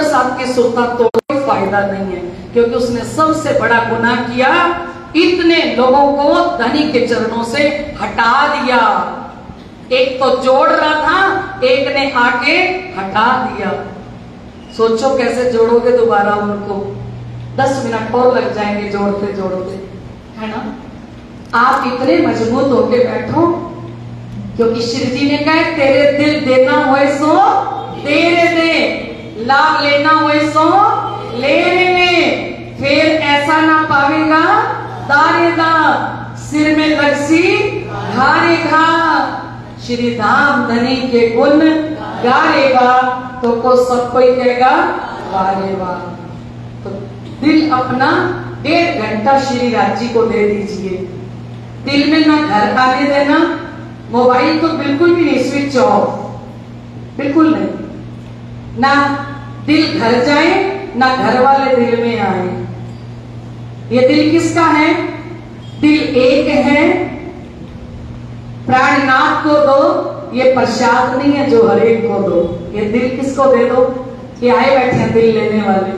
समुद्र साथ के सोता तो कोई फायदा नहीं है, क्योंकि उसने सबसे बड़ा गुनाह किया, इतने लोगों को धनी के चरणों से हटा दिया। एक तो जोड़ रहा था, एक ने आके हटा दिया। सोचो कैसे जोड़ोगे दोबारा उनको, 10 मिनट और लग जाएंगे जोड़ते जोड़ते, है ना। आप इतने मजबूत होके बैठो, क्योंकि श्री जी ने कहा तेरे दिल देना होए सो तेरे दे, लाभ लेना होए सो ले ले, फिर ऐसा ना पावेगा दारेगा, सिर में लगसी घारेगा। श्री धाम धनी के गुण गारेगा तो को सब कोई कहेगा गारेगा। तो दिल अपना 1.5 घंटा श्री राज जी को दे दीजिए। दिल में ना घर आने देना, मोबाइल तो बिल्कुल भी नहीं, स्विच ऑफ, बिल्कुल नहीं, ना दिल घर जाए ना घर वाले दिल में आए। ये दिल किसका है? दिल एक है, प्राणनाथ को दो, ये प्रसाद नहीं है जो हर एक को दो। ये दिल किसको दे दो? ये आए बैठे हैं दिल लेने वाले।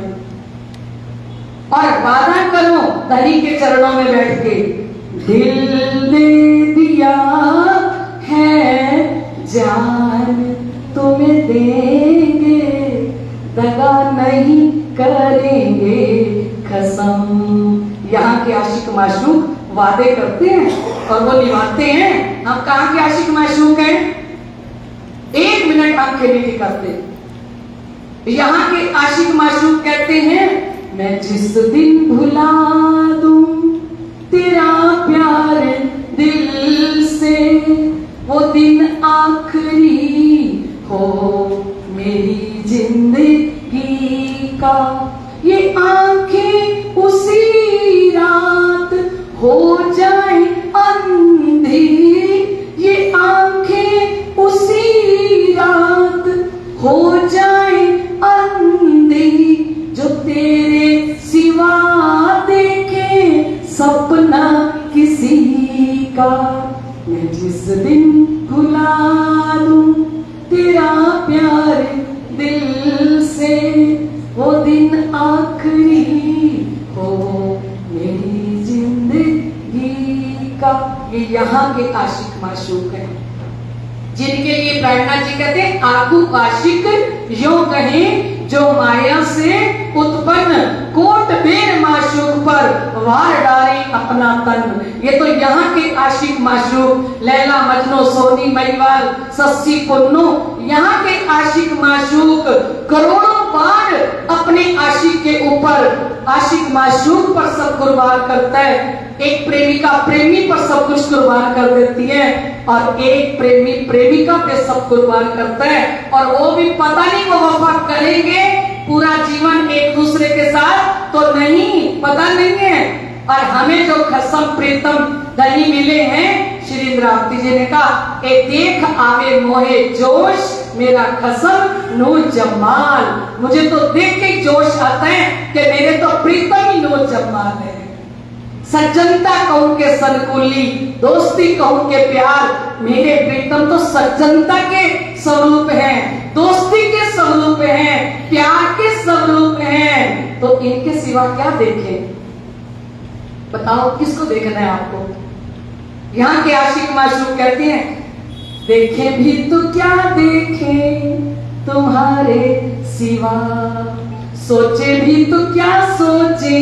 और वादा करो धनी के चरणों में बैठ के, दिल दे दिया है जान तुम्हें देंगे, दगा नहीं करेंगे कसम। यहाँ के आशिक माशूक वादे करते हैं और वो निभाते हैं। हम कहाँ के आशिक माशूक हैं? 1 मिनट आंखें नहीं दिखाते। यहाँ के आशिक माशूक कहते हैं, मैं जिस दिन भुला दूं तेरा प्यार दिल से, वो दिन आखिरी हो मेरी जिंदगी का। ये आंखें उसी रात हो जाए अंधी, ये आंखें उसी रात हो जाए अंधी, जो तेरे सिवा देखे सपना किसी का। मैं जिस दिन भुला दूं तेरा प्यार दिल से, वो दिन आखिरी हो मेरी जिंदगी का। ये यहाँ के आशिक माशूक हैं, जिनके लिए प्रार्थना जी कहते हैं, आगू आशिक यो कहे जो माया से उत्पन्न, कोट बेर माशूक पर वार डाले अपना तन। ये तो यहाँ के आशिक माशूक, लैला मजनू सोनी महिवाल सस्सी पुन्नू, यहाँ के आशिक माशूक करोड़ों बार अपने आशिक के ऊपर, आशिक माशूक पर सब कुर्बान करता है। एक प्रेमिका प्रेमी पर सब कुछ कुर्बान कर देती है, और एक प्रेमी प्रेमिका पे सब कुर्बान करता है, और वो भी पता नहीं वो वफा करेंगे पूरा जीवन एक दूसरे के साथ तो नहीं, पता नहीं है। और हमें जो खसम प्रीतम धनी मिले हैं, श्री इंद्रावती जी ने कहा, ए देख आवे मोहे जोश मेरा खसम नूर जमाल। मुझे तो देख के जोश आता है कि मेरे तो प्रीतम ही नूर जमाल है। सज्जनता कहूं के सनकुली, दोस्ती कहूं के प्यार, मेरे प्रीतम तो सज्जनता के स्वरूप हैं, दोस्ती के स्वरूप हैं, प्यार के स्वरूप हैं। तो इनके सिवा क्या देखें? बताओ किसको देखना है आपको? यहाँ के आशिक माशूक कहते हैं, देखे भी तो क्या देखें तुम्हारे सिवा, सोचे भी तो क्या सोचे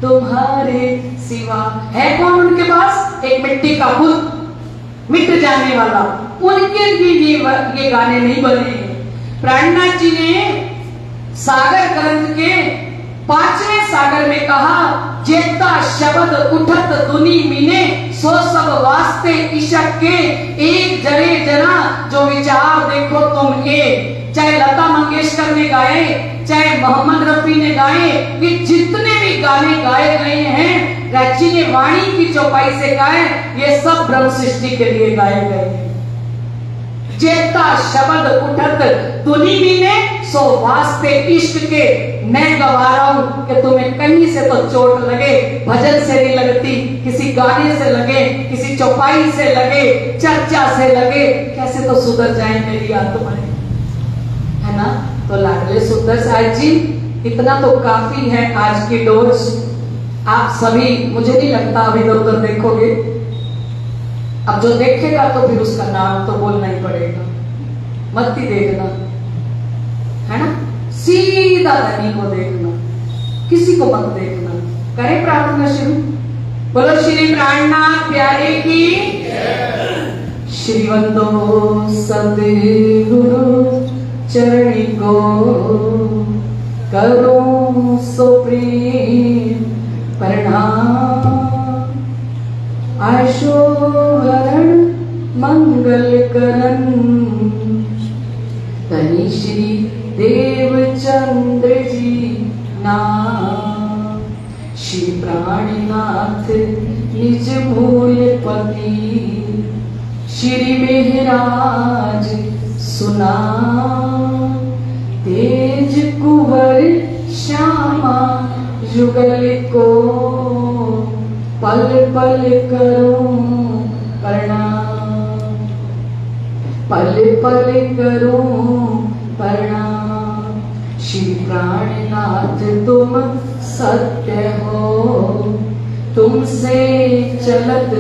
तुम्हारे सिवा। है कौन उनके पास? एक मिट्टी का बुत, मिट जाने वाला। उनके लिए ये गाने नहीं बने। प्राणनाथ जी ने सागर ग्रंथ के 5वें सागर में कहा, जेता शब्द उठत दुनी मीने, सो सब वास्ते इशक के, एक जरे जरा जो विचार देखो तुम के। चाहे लता मंगेशकर ने गाए, चाहे मोहम्मद रफी ने गाए, ये जितने भी गाने गाए गए हैं, रची ने वाणी की चौपाई से गाए, ये सब ब्रह्म सृष्टि के लिए गाए गए। जेता शब्द उठत दुनी मीने, सो वास्ते इश्क के, मैं गवा रहा हूं कि तुम्हें कहीं से तो चोट लगे, भजन से नहीं लगती, किसी गाने से लगे, किसी चौपाई से लगे, चर्चा से लगे, कैसे तो सुधर जाए मेरी आत्माएं, है ना। तो लाडले सुंदर साहिब जी, इतना तो काफी है आज की डोज। आप सभी, मुझे नहीं लगता अब इधर उधर देखोगे। अब जो देखेगा तो फिर उसका नाम तो बोलना ही पड़ेगा। मत ही देखना, है ना, सीधा धनी को देखना, किसी को मत देखना। करें प्रार्थना शुरू। बोलो श्री प्राणनाथ प्यारे की। श्रीवंदो सद्गुरु चरणी को करो सो प्रेम प्रणाम। आशो हरण मंगल करण धनी श्री देवचंद्र जी नाम। श्री प्राणनाथ निज मूल पति श्री मेहराज सुना। तेज कुंवर श्यामा युगल को पल पल करूं प्रणाम। पल पल करूं प्रणाम। श्री प्राणनाथ तुम सत्य हो, तुमसे चलत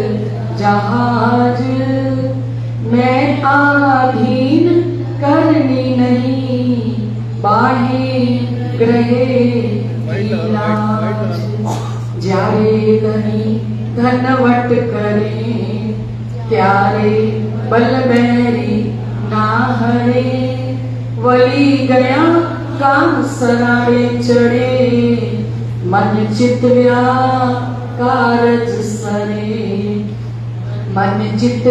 जहाज मैं आधीन करनी नहीं। बाहे ग्रहे जारे धनी धनवट करे प्यारे बल बैरी ना हरे। वली गया काम सरारे चढ़े मन चित कारज सरे। मन चित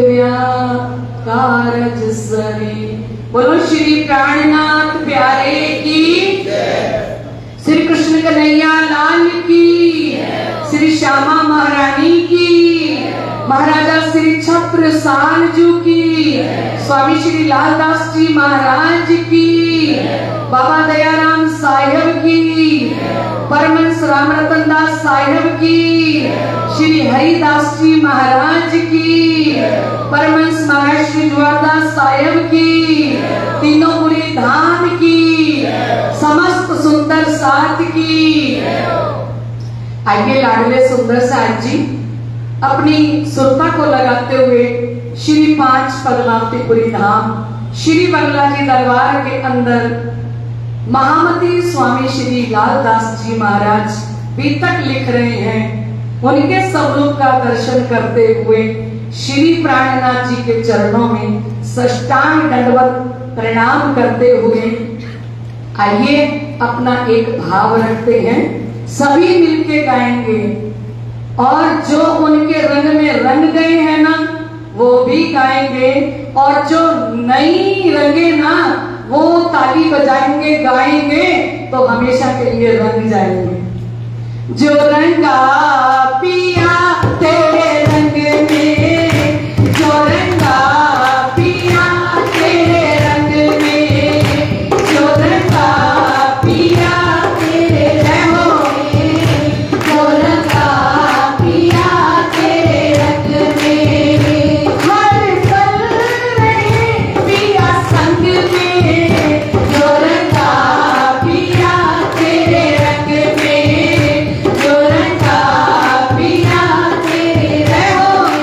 कारज सरे। बोलो श्री प्राणनाथ प्यारे की। श्री कृष्ण कन्हैया लाल की। श्री श्यामा महारानी की। महाराजा श्री छत्र सालजू की। स्वामी श्री लालदास जी महाराज की। बाबा दयाराम साहेब की। परमहंस राम रतन दास साहेब की। श्री हरिदास जी महाराज की। परमहंस महाराज श्री जुआरदास साहेब की। तीनों पुरी धाम की। समस्त सुंदर साथ की। आइए लाडले सुंदर साहिब जी अपनी सुरता को लगाते हुए श्री 5 पद्मावतीपुरी धाम श्री बंगला जी दरबार के अंदर महामती स्वामी श्री लालदास जी महाराज बीतक लिख रहे हैं। उनके स्वरूप का दर्शन करते हुए श्री प्राणनाथ जी के चरणों में साष्टांग दंडवत प्रणाम करते हुए आइए अपना एक भाव रखते हैं। सभी मिलके गाएंगे और जो उनके रंग में रंग गए हैं ना वो भी गाएंगे, और जो नहीं रंगे ना वो ताली बजाएंगे गाएंगे तो हमेशा के लिए रंग जाएंगे। जो रंगा पिया तेरे रंग में, जो रंगा पिया तेरे रंग में, जो रंगा पिया तेरे रंग में, जो रंगा पिया तेरे रंग में, हर पल रहे पिया संग में, जो रंगा पिया तेरे रंग में, जो रंगा पिया तेरे रंग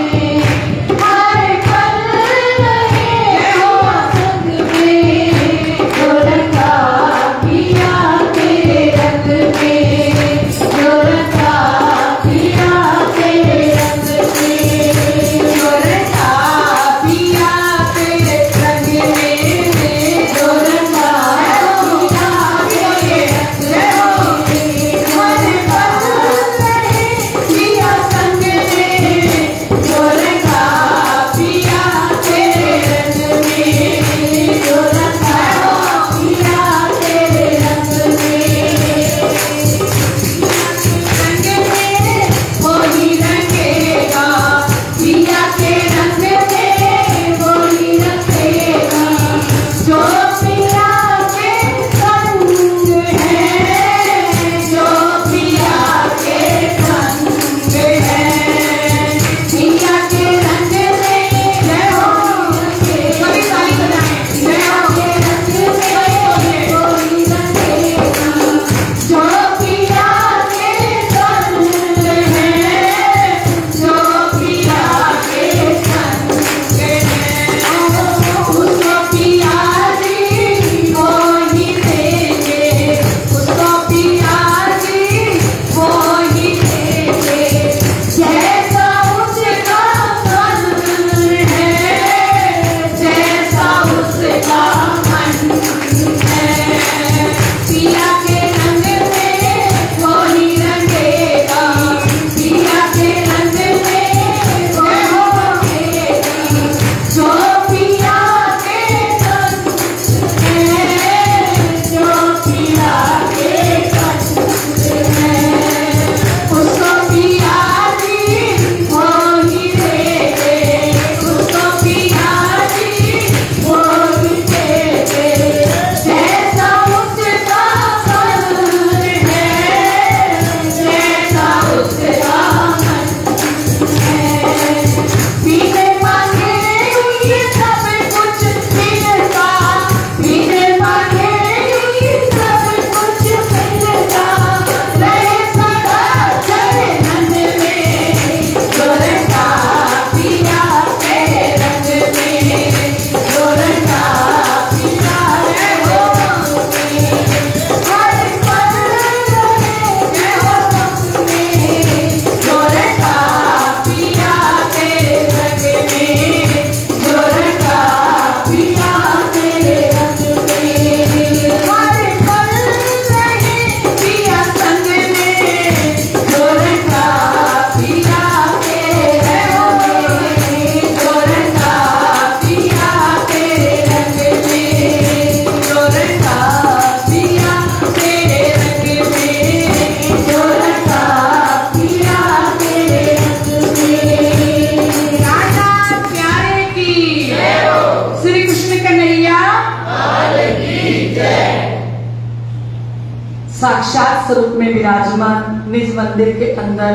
साक्षात स्वरूप में विराजमान निज मंदिर के अंदर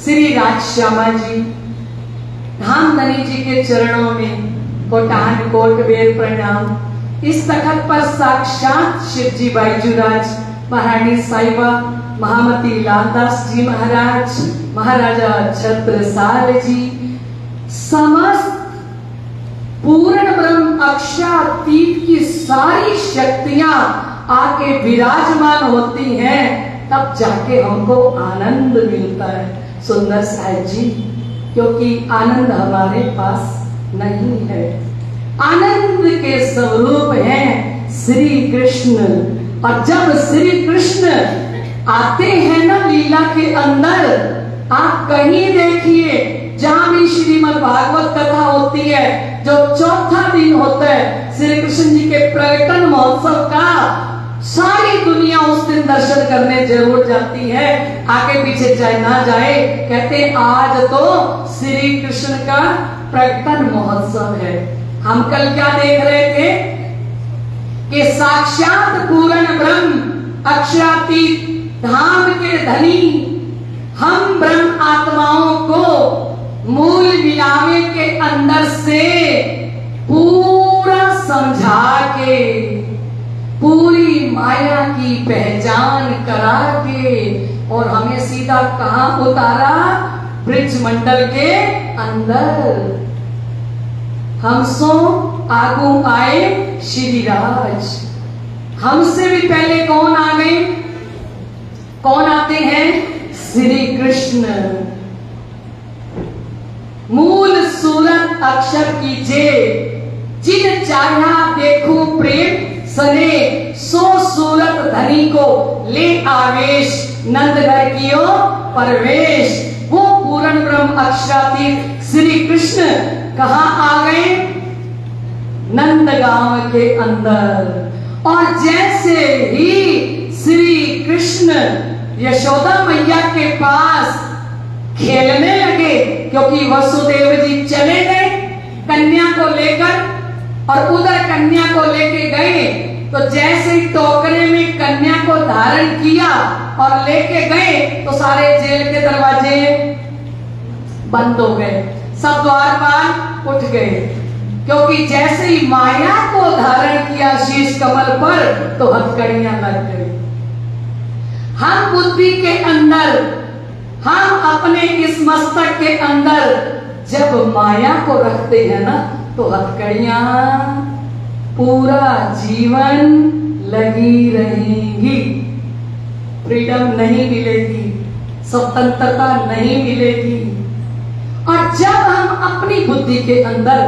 श्री राज श्यामा जी धामधनी जी के चरणों में कोटान कोट बेर प्रणाम। इस तखत पर साक्षात शिव जी बाईजूराज, महारानी साहिबा, महामती लालदास जी महाराज, महाराजा छत्रसाल जी, समस्त पूर्ण ब्रह्म अक्षरातीत की सारी शक्तियां आके विराजमान होती हैं, तब जाके हमको आनंद मिलता है सुंदर साहिब जी, क्योंकि आनंद हमारे पास नहीं है। आनंद के स्वरूप हैं श्री कृष्ण, और जब श्री कृष्ण आते हैं ना लीला के अंदर, आप कहीं देखिए जहां भी श्रीमद् भागवत कथा होती है, जो चौथा दिन होता है श्री कृष्ण जी के प्रकटन महोत्सव का, सारी दुनिया उस दिन दर्शन करने जरूर जाती है। आगे पीछे जाए ना जाए, कहते आज तो श्री कृष्ण का प्रकटन महोत्सव है। हम कल क्या देख रहे थे कि साक्षात पूर्ण ब्रह्म अक्षरातीत धाम के धनी हम ब्रह्म आत्माओं को मूल विलावे के अंदर से पूरा समझा के, पूरी माया की पहचान करा के, और हमें सीधा कहां उतारा? ब्रज मंडल के अंदर। हम सो आगू आए श्री राज। हमसे भी पहले कौन आ गए? कौन आते हैं? श्री कृष्ण। मूल सूरत अक्षर कीजे, जिन चाहा देखो प्रेम सने, सो सूरत धनी को ले आवेश, नंदघर कियो परवेश। वो पूर्ण ब्रह्म अक्षरातीत श्री कृष्ण कहाँ आ गए? नंदगांव के अंदर। और जैसे ही श्री कृष्ण यशोदा मैया के पास खेलने लगे, क्योंकि वसुदेव जी चले गए कन्या को लेकर, और उधर कन्या को लेके गए, तो जैसे ही टोकरे में कन्या को धारण किया और लेके गए, तो सारे जेल के दरवाजे बंद हो गए, सब द्वारपाल उठ गए, क्योंकि जैसे ही माया को धारण किया शीश कमल पर, तो हथकड़ियां लग गई। हम बुद्धि के अंदर, हम अपने इस मस्तक के अंदर जब माया को रखते हैं ना, तो हथकड़ियां पूरा जीवन लगी रहेंगी, फ्रीडम नहीं मिलेगी, स्वतंत्रता नहीं मिलेगी। और जब हम अपनी बुद्धि के अंदर,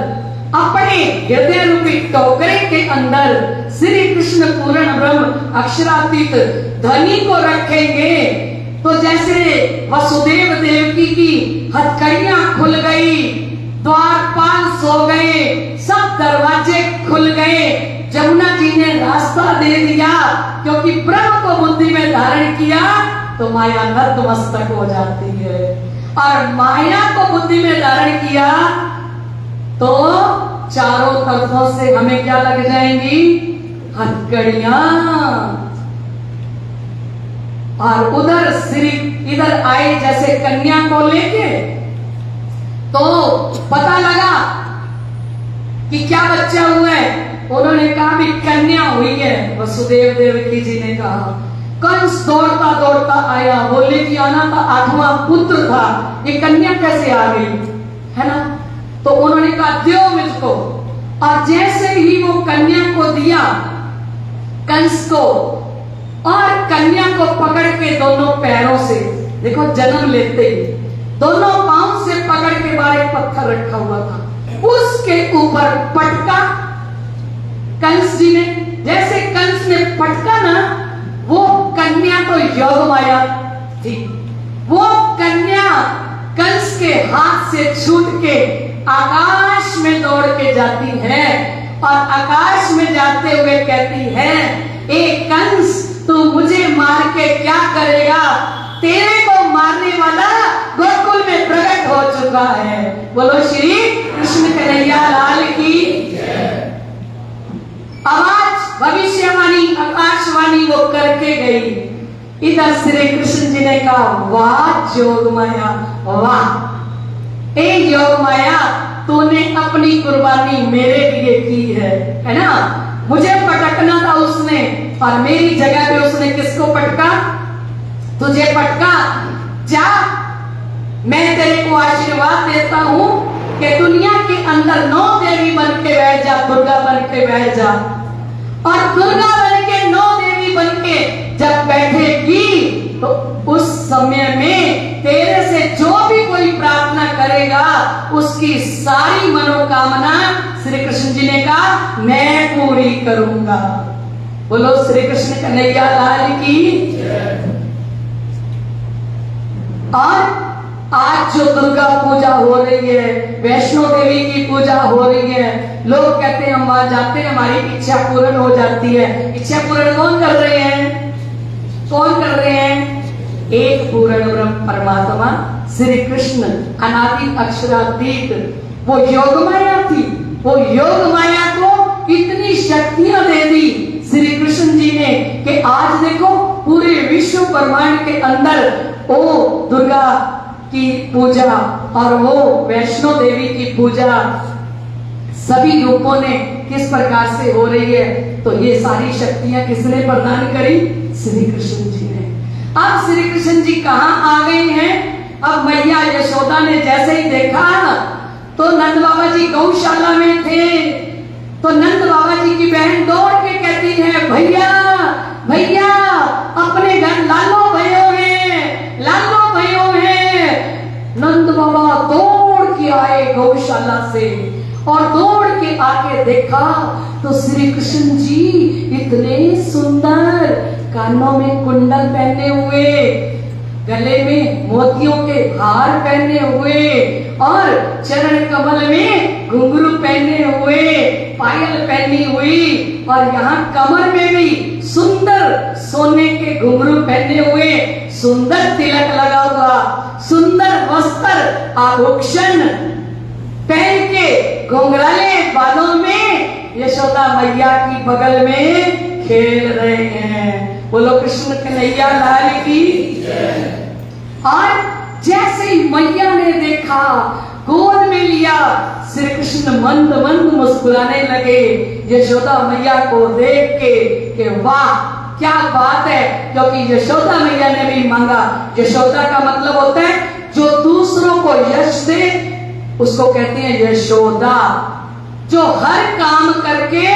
अपने हृदय रूपी टोकरे के अंदर श्री कृष्ण पूर्ण ब्रह्म अक्षरातीत ध्वनि को रखेंगे, तो जैसे वसुदेव देवकी की हथकड़ियां खुल गई, द्वारपाल सो गए, सब दरवाजे खुल गए, जमुना जी ने रास्ता दे दिया, क्योंकि ब्रह्म को बुद्धि में धारण किया तो माया नतमस्तक हो जाती है। और माया को बुद्धि में धारण किया तो चारों तरफों से हमें क्या लग जाएंगी? हथकड़ियां। और उधर श्री इधर आए जैसे कन्या को लेके, तो पता लगा कि क्या बच्चा हुआ है? उन्होंने कहा भी कन्या हुई है। वसुदेव देवकी जी ने कहा, कंस दौड़ता दौड़ता आया, बोले कि आना था 8वां पुत्र था, ये कन्या कैसे आ गई, है ना? तो उन्होंने कहा दो मुझको। और जैसे ही वो कन्या को दिया कंस को, और कन्या को पकड़ के दोनों पैरों से, देखो जन्म लेते ही दोनों पांव से पकड़ के बाहर एक पत्थर रखा हुआ था, उसके ऊपर पटका कंस जी ने। जैसे कंस ने पटका ना, वो कन्या तो योग माया थी, वो कन्या कंस के हाथ से छूट के आकाश में दौड़ के जाती है, और आकाश में जाते हुए कहती है, ए कंस तू मुझे मार के क्या करेगा? तेरे को मारने वाला गोकुल में प्रकट हो चुका है। बोलो श्री कृष्ण कन्हैया लाल की। आवाज भविष्यवाणी आकाशवाणी वो करके गई, इधर श्री कृष्ण जी ने कहा, वाह योग माया, वाह ए योग माया, तूने अपनी कुर्बानी मेरे लिए की है ना। मुझे पटकना था उसने, और मेरी जगह पे उसने किसको पटका? तुझे पटका। जा, मैं तेरे को आशीर्वाद देता हूं कि दुनिया के अंदर 9 देवी बन के बैठ जा, दुर्गा बन के बैठ जा, और दुर्गा बन के 9 देवी बन के जब बैठेगी तो उस समय में तेरे से जो भी कोई प्रार्थना करेगा उसकी सारी मनोकामना श्री कृष्ण जी ने कहा मैं पूरी करूंगा। बोलो श्री कृष्ण कन्हैया लाल की। और आज जो दुर्गा पूजा हो रही है, वैष्णो देवी की पूजा हो रही है, लोग कहते हैं हम वहां जाते हैं हमारी इच्छा पूर्ण हो जाती है। इच्छा पूर्ण कौन कर रहे हैं? कौन कर रहे हैं? एक पूर्ण ब्रह्म परमात्मा श्री कृष्ण, अनादि अक्षरातीत। वो योग माया थी, वो योग माया को इतनी शक्तियां दे दी श्री कृष्ण जी ने कि आज देखो पूरे विश्व ब्रह्मांड के अंदर वो दुर्गा की पूजा और वो वैष्णो देवी की पूजा सभी रूपों ने किस प्रकार से हो रही है। तो ये सारी शक्तियां किसने प्रदान करी? श्री कृष्ण जी ने। अब श्री कृष्ण जी कहाँ आ गए हैं? अब मैया यशोदा ने जैसे ही देखा तो नंद बाबा जी गौशाला में थे, तो नंद बाबा जी की बहन दौड़ के कहती है, भैया भैया अपने घर लालो भयो है, लालो भयो है। नंद बाबा दौड़ के आए गौशाला से, और दौड़ के आके देखा तो श्री कृष्ण जी इतने सुंदर, कानों में कुंडल पहने हुए, गले में मोतियों के हार पहने हुए, और चरण कमल में घुंघरू पहने हुए, पायल पहनी हुई, और यहाँ कमर में भी सुंदर सोने के घुंघरू पहने हुए, सुंदर तिलक लगा हुआ, सुंदर वस्त्र आभूषण पहन के घुंघराले बालों में यशोदा मैया की बगल में खेल रहे हैं। बोलो कृष्ण कन्हैया लाल की। और जैसे ही मैया ने देखा, गोद में लिया, श्री कृष्ण मंद मंद मुस्कुराने लगे यशोदा मैया को देख के कि वाह क्या बात है। क्योंकि यशोदा मैया ने भी मांगा। यशोदा का मतलब होता है जो दूसरों को यश दे उसको कहते हैं यशोदा। जो हर काम करके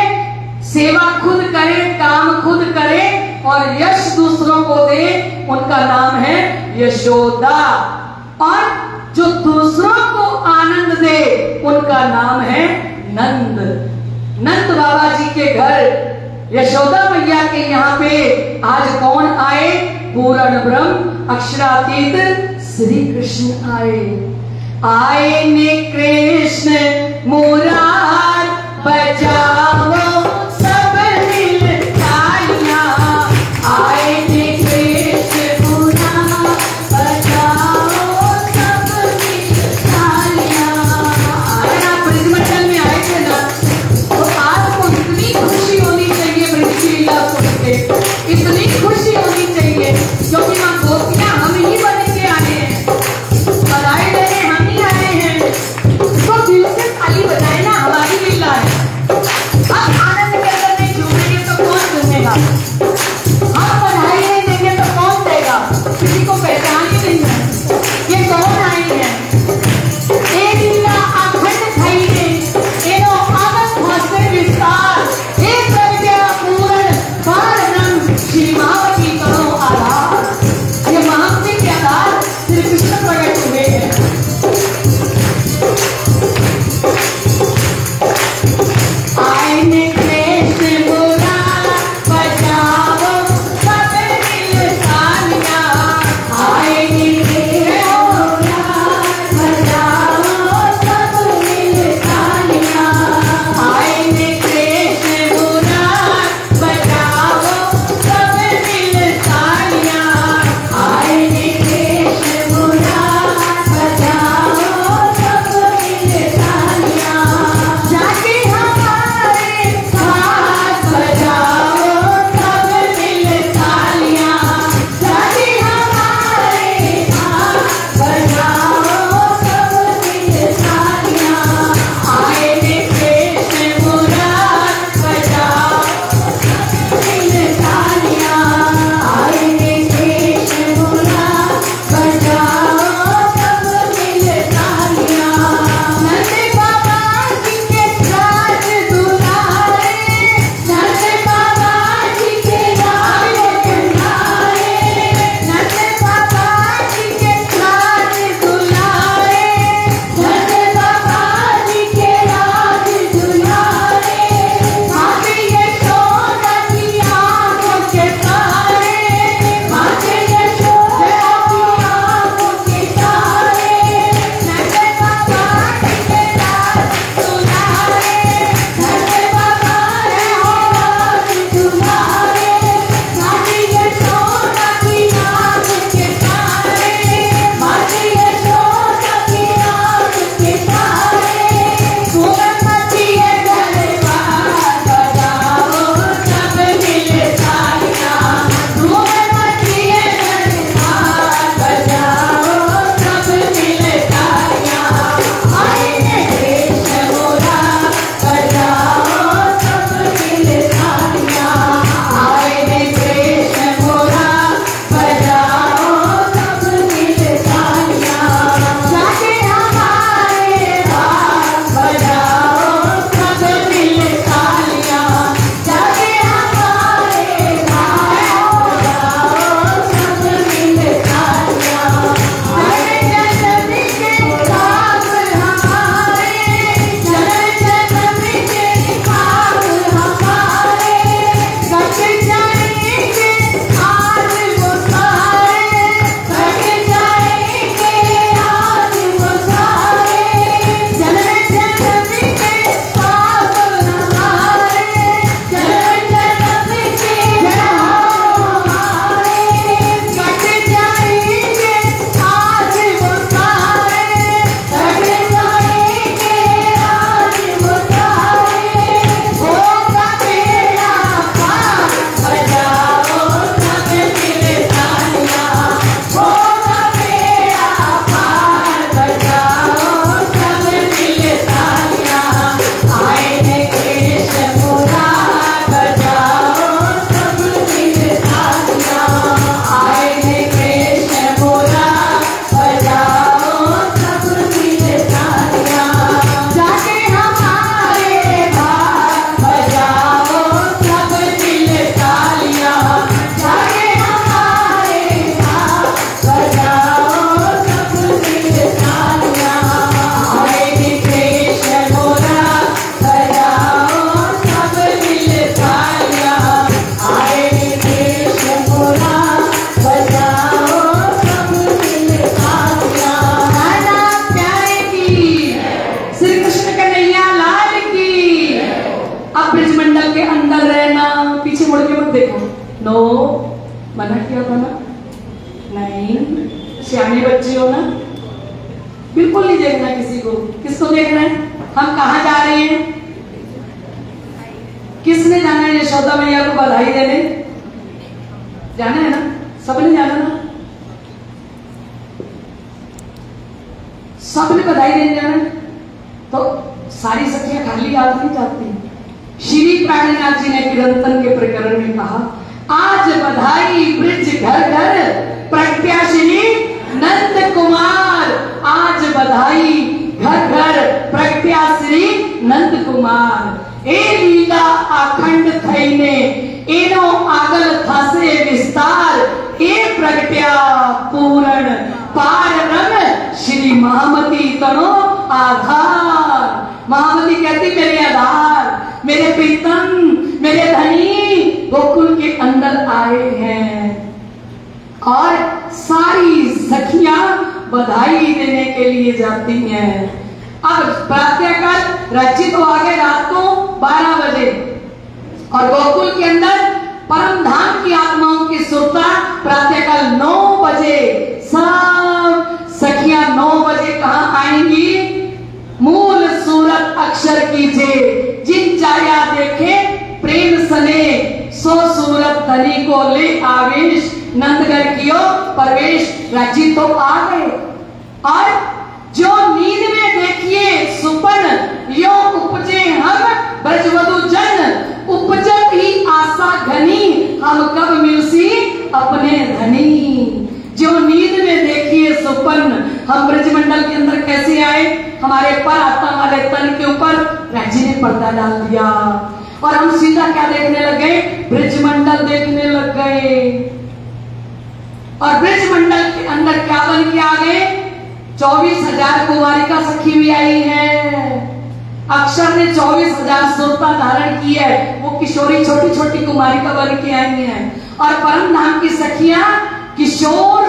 सेवा खुद करे, काम खुद करे और यश दूसरों को दे, उनका नाम है यशोदा। और जो दूसरों को आनंद दे उनका नाम है नंद। नंद बाबा जी के घर यशोदा मैया के यहाँ पे आज कौन आए? पूर्ण ब्रह्म अक्षरातीत श्री कृष्ण आए। आए ने कृष्ण मुरार बजाओ सब मिल तालियां। आए ने कृष्ण मुरार बजाओ सब मिल तालियां। अगर आप ब्रजमंडल में आए थे ना तो आपको इतनी खुशी होनी चाहिए ब्रज की लीला सुन के, इतनी खुशी होनी चाहिए क्योंकि मां गोपियां हम ही बन के आए हैं, बधाई देने हम ही आए हैं। तो दिल से ताली बजाए ना, हमारी लीला है। अब आनंद मना किया था ना? नहीं, सियाने बच्चे हो ना, बिल्कुल नहीं देखना किसी को। किसको देखना है? हम कहाँ जा रहे हैं? किसने जाना है यशोदा मैया को बधाई देने? जाना है ना? सबने जाना ना? सबने बधाई देने जाना है। तो सारी सखियां खाली हाथ नहीं जाती। श्री प्राणनाथ जी ने किरंतन के प्रकरण में कहा, आज बधाई ब्रिज घर घर प्रत्याशिनी नंद कुमार। आज बधाई घर घर प्रत्याश्री नंद कुमार। ए लीला अखंड थईने एनो आगल थासे विस्तार। ए प्रगट्या पूर्ण पार रंग श्री महामती तनो आधार। महामती कहती मेरे आधार, मेरे प्रीतम, मेरे धनी गोकुल के अंदर आए हैं। और सारी सखियां बधाई देने के लिए जाती हैं। अब प्रातःकाल रचित हो आगे रात को 12 बजे और गोकुल के अंदर परम धाम की आत्माओं की सुरता प्रातःकाल 9 बजे। सब सखियां 9 बजे कहां आएंगी? मूल सूरत अक्षर कीजिए, जिन चाया देखे प्रेम सने, सो सूरत धनी को ले आवेश। नंदगढ़ कियो प्रवेश, रचित तो आ गए। और जो नींद में देखिए सुपन, यो उपजे हम ब्रजवधु जन। उपजत ही आशा घनी, हम कब मिलसी अपने धनी। जो नींद में देखिए सुपन, हम ब्रजमंडल के अंदर कैसे आए? हमारे पर आत्मा वाले तन के ऊपर राज्य ने पर्दा डाल दिया और हम सीधा क्या देखने लग गए? ब्रजमंडल देखने लग गए। और ब्रजमंडल के अंदर क्या बन के आ गए? 24,000 कुमारिका सखी भी आई है। अक्षर ने 24,000 सुरता धारण की है। वो किशोरी छोटी छोटी कुमारिका बन के आई हैं। और परम धाम की सखियां किशोर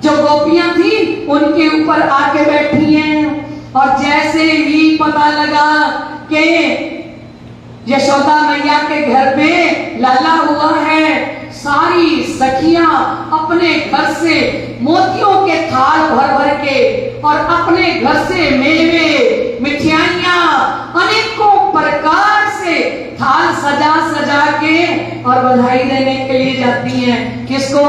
जो गोपियां थी उनके ऊपर आके बैठी हैं। और जैसे ही पता लगा कि यशोदा मैया के घर पे लल्ला हुआ है, सारी सखियां अपने घर से मोतियों के थाल भर भर के और अपने घर से मेवे मिठाइयां अनेकों प्रकार से थाल सजा सजा के और बधाई देने के लिए जाती हैं। किसको?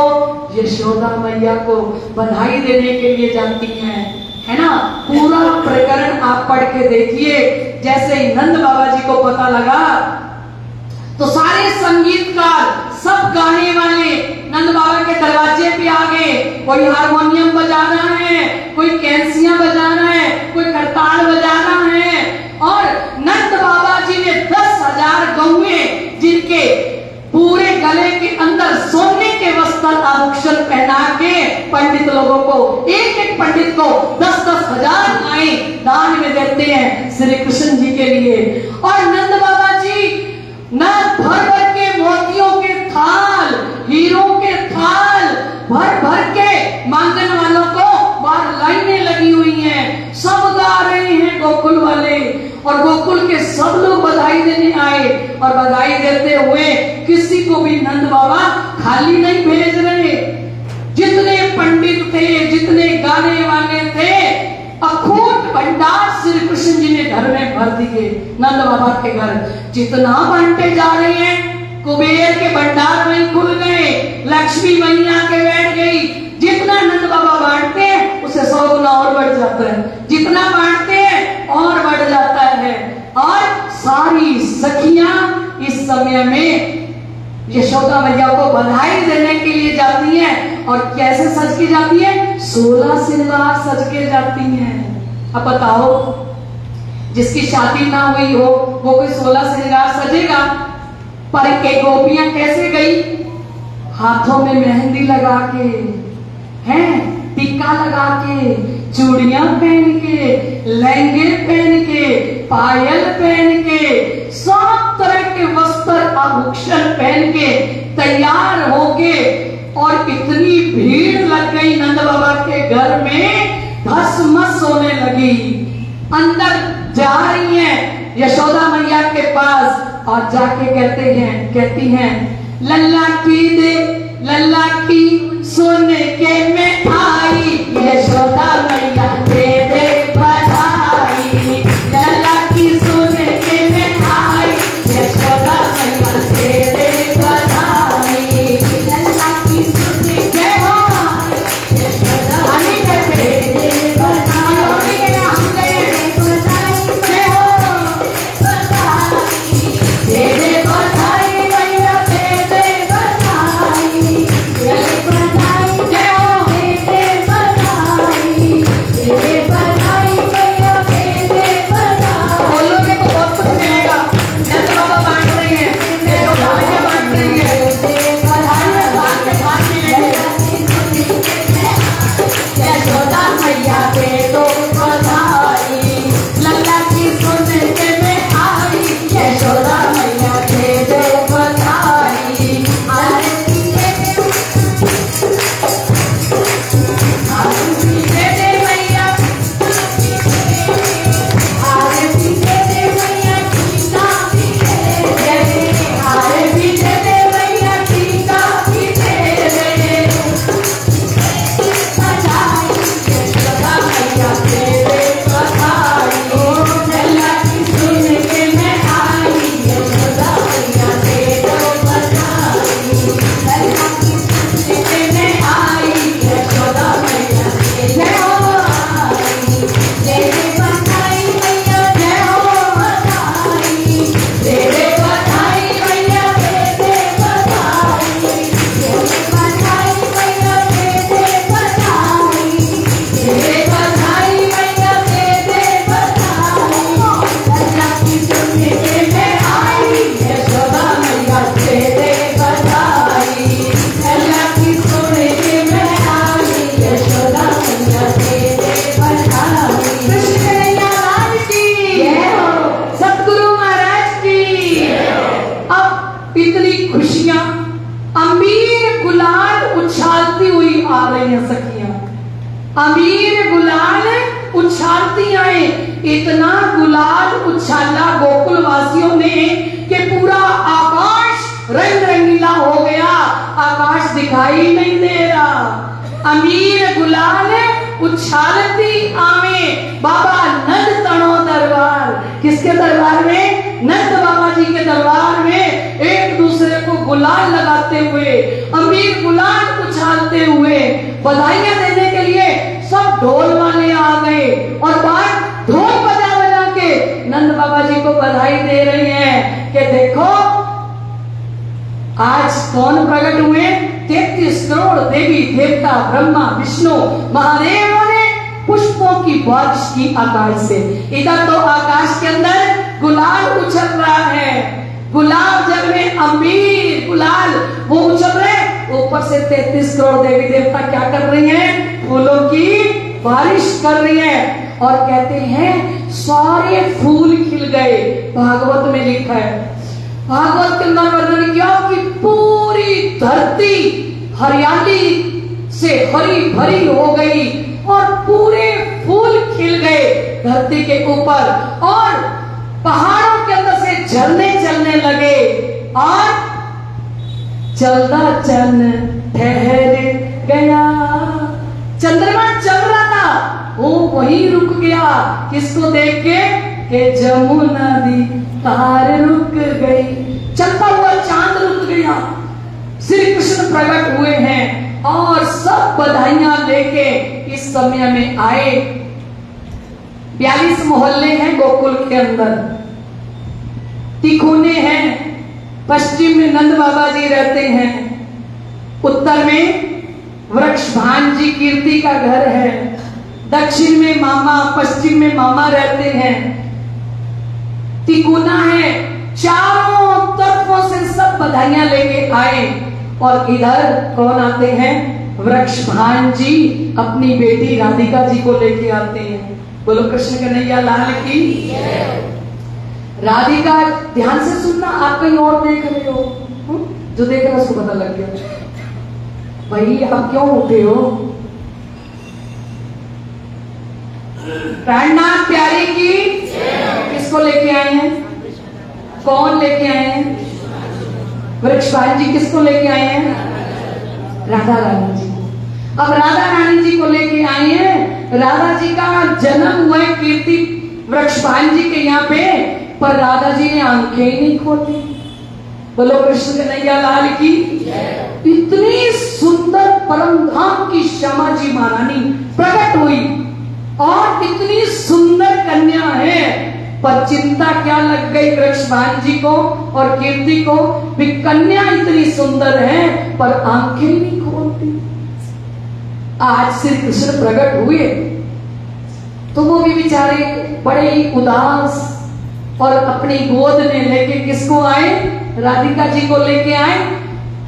यशोदा मैया को बधाई देने के लिए जाती हैं, है ना? पूरा प्रकरण आप पढ़ के देखिए। जैसे ही नंद बाबा जी को पता लगा तो सारे संगीतकार, सब गाने वाले नंद बाबा के दरवाजे पे आ गए। कोई हारमोनियम बजा रहा है, कोई कैंसियां बजा रहा है, कोई करताल बजा रहा है। और नंद बाबा जी ने 10,000 गौए, जिनके पूरे गले के अंदर सोने के वस्त्र आभूषण पहना के पंडित लोगों को, एक एक पंडित को 10-10 हजार आए दान में देते हैं श्री कृष्ण जी के लिए। और नंद बाबा जी न भर भर के मोतियों के थाल, हीरों के थाल भर भर के मांगन वालों को बाहर लाइनें लगी हुई हैं। सब गा रहे हैं गोकुल वाले और गोकुल के सब लोग बधाई देने आए। और बधाई देते हुए किसी को भी नंद बाबा खाली नहीं भेज रहे। जितने पंडित थे, जितने गाने वाले थे, अखूट भंडार श्री कृष्ण जी ने घर में भर दिए। नंद बाबा के घर जितना बांटे जा रहे हैं, कुबेर के भंडार वहीं खुल गए, लक्ष्मी वहीं आके बैठ गई। जितना नंद बाबा बांटते हैं उसे 100 गुना और बढ़ जाता है, जितना बांटते हैं और बढ़ जाता है। और सारी सखियां इस समय में यशोदा मैया को बधाई देने के लिए जाती हैं। और कैसे सज के जाती है? 16 श्रृंगार सज के जाती हैं। अब बताओ, जिसकी शादी ना हुई हो वो कोई 16 श्रृंगार सजेगा? पर के गोपियां कैसे गई? हाथों में मेहंदी लगा के, हैं टीका लगा के, चूड़ियां पहन के, लहंगे पहन के, पायल पहन के, सब तरह के वस्त्र आभूषण पहन के तैयार होके, और इतनी भीड़ लग गई नंद बाबा के घर में, धसमस होने लगी। अंदर जा रही हैं यशोदा मैया के पास और जाके कहती हैं लल्ला की दे लल्ला की सुन के मैं आई, यशोदा मैया दे दे बधाई। लल्ला की सुन के मैं आई, यशोदा मैया दे दे बधाई। लल्ला की सुन के आई, यशोदा मैया दे दे बधाई। हम गए बधाई जय हो बधाई, दे दे बधाई मैया दे दे बधाई। दे बधाई जय हो दे दे बधाई, दे दे बधाई मैया दे दे बधाई। बोलोगे तो बहुत कुछ मिलेगा। नंद बाबा बांट रही है, देखो भाइयां बांट रही है, बधाई बांट मिलेगा। यशोदा मैया दे दो बधाई, लल्ला की सुन के मैं आई, यशोदा मैया दे दो बधाई। आरती दे दे मैया, आरती दे दे मैया, टीका भी दे दे, आरती दे दे मैया, टीका भी दे दे। बधाई यशोदा मैया दे दे बधाई, लल्ला की सुन के मैं आई, यशोदा मैया दे दो बधाई। लल्ला की सुन के मैं आई, यशोदा मैया दे हो बधाई। दे दे बधाई मैया जय हो बधाई, दे दे बधाई मैया दे दे बधाई। दे दे बधाई मैया दे दे बधाई, दे दे बधाई मैया दे दे बधाई। लल्ला की सुन के मैं आई, यशोदा मैया दे दे बधाई। लल्ला की सुन के मैं आई, यशोदा मैया दे दे बधाई। कृष्ण कन्हैया लाल की जय हो, सतगुरु महाराज की। अब इतनी खुशियां अमीर गुलाल उछालती हुई आ रही हैं सखियां, अमीर गुलाल उछालती आए। इतना गुलाल उछाला गोकुल वासियों ने कि पूरा आकाश रंग रंगीला हो गया, आकाश दिखाई नहीं दे रहा। अमीर गुलाल उछालती आवे, बाबा नंद तणो दरबार। किसके दरबार में? नंद बाबा जी के दरबार में एक दूसरे को गुलाल लगाते हुए, अमीर गुलाल उछालते हुए, बधाइयां देने के लिए सब ढोल वाले आ गए और बात ढोल बजा बजा के नंद बाबा जी को बधाई दे रही हैं कि देखो आज कौन प्रकट हुए? 33 करोड़ देवी देवता, ब्रह्मा विष्णु महादेव ने पुष्पों की बारिश की आकाश से। इधर तो आकाश के अंदर गुलाल उछल रहा है, गुलाब जल में अमीर गुलाल वो उछल रहे, ऊपर से 33 करोड़ देवी देवता क्या कर रही हैं? फूलों की बारिश कर रही है। और कहते हैं सारे फूल खिल गए। भागवत में लिखा है, भागवत के अंदर वर्णन किया कि पूरी धरती हरियाली से हरी भरी हो गई और पूरे फूल खिल गए धरती के ऊपर, और पहाड़ों के अंदर से झरने चलने लगे, और चलता चल ठहर गया। चंद्रमा चल रहा था, वो वहीं रुक गया। किसको देख के जमुना दी तार रुक गई, चलता हुआ चांद रुक गया। श्री कृष्ण प्रकट हुए हैं और सब बधाइयां लेके इस समय में आए। 42 मोहल्ले हैं गोकुल के अंदर, तिकोने हैं। पश्चिम में नंद बाबा जी रहते हैं, उत्तर में वृक्षभान जी कीर्ति का घर है, दक्षिण में मामा, पश्चिम में मामा रहते हैं। तिकोना है, चारों तरफों से सब बधाइयां लेके आए। और इधर कौन आते हैं? वृक्षभान जी अपनी बेटी राधिका जी को लेके आते हैं। बोलो कृष्ण कन्हैया लाल की। राधिका, ध्यान से सुनना, आप कहीं और देख रहे हो, जो देख रहा है उसको पता लग गया भाई आप क्यों उठे हो। प्राणनाथ प्यारे की किसको लेके आए हैं? कौन लेके आए हैं? वृक्षभान जी किसको लेके आए हैं? राधा रानी जी को। अब राधा रानी जी को लेके आए हैं। राधा जी का जन्म हुआ है कीर्ति वृक्षभान जी के यहाँ पे, पर राधा जी ने आंखें ही नहीं खोली। बोलो कृष्ण कन्हैया लाल की। इतनी सुंदर परम धाम की श्यामा जी महारानी प्रकट हुई और इतनी सुंदर कन्या है, पर चिंता क्या लग गई वृक्षभान जी को और कीर्ति को, भी कन्या इतनी सुंदर है पर आंखें नहीं खोलती। आज श्री कृष्ण प्रकट हुए तो वो भी बेचारे बड़े ही उदास और अपनी गोद में लेके किसको आए, राधिका जी को लेके आए,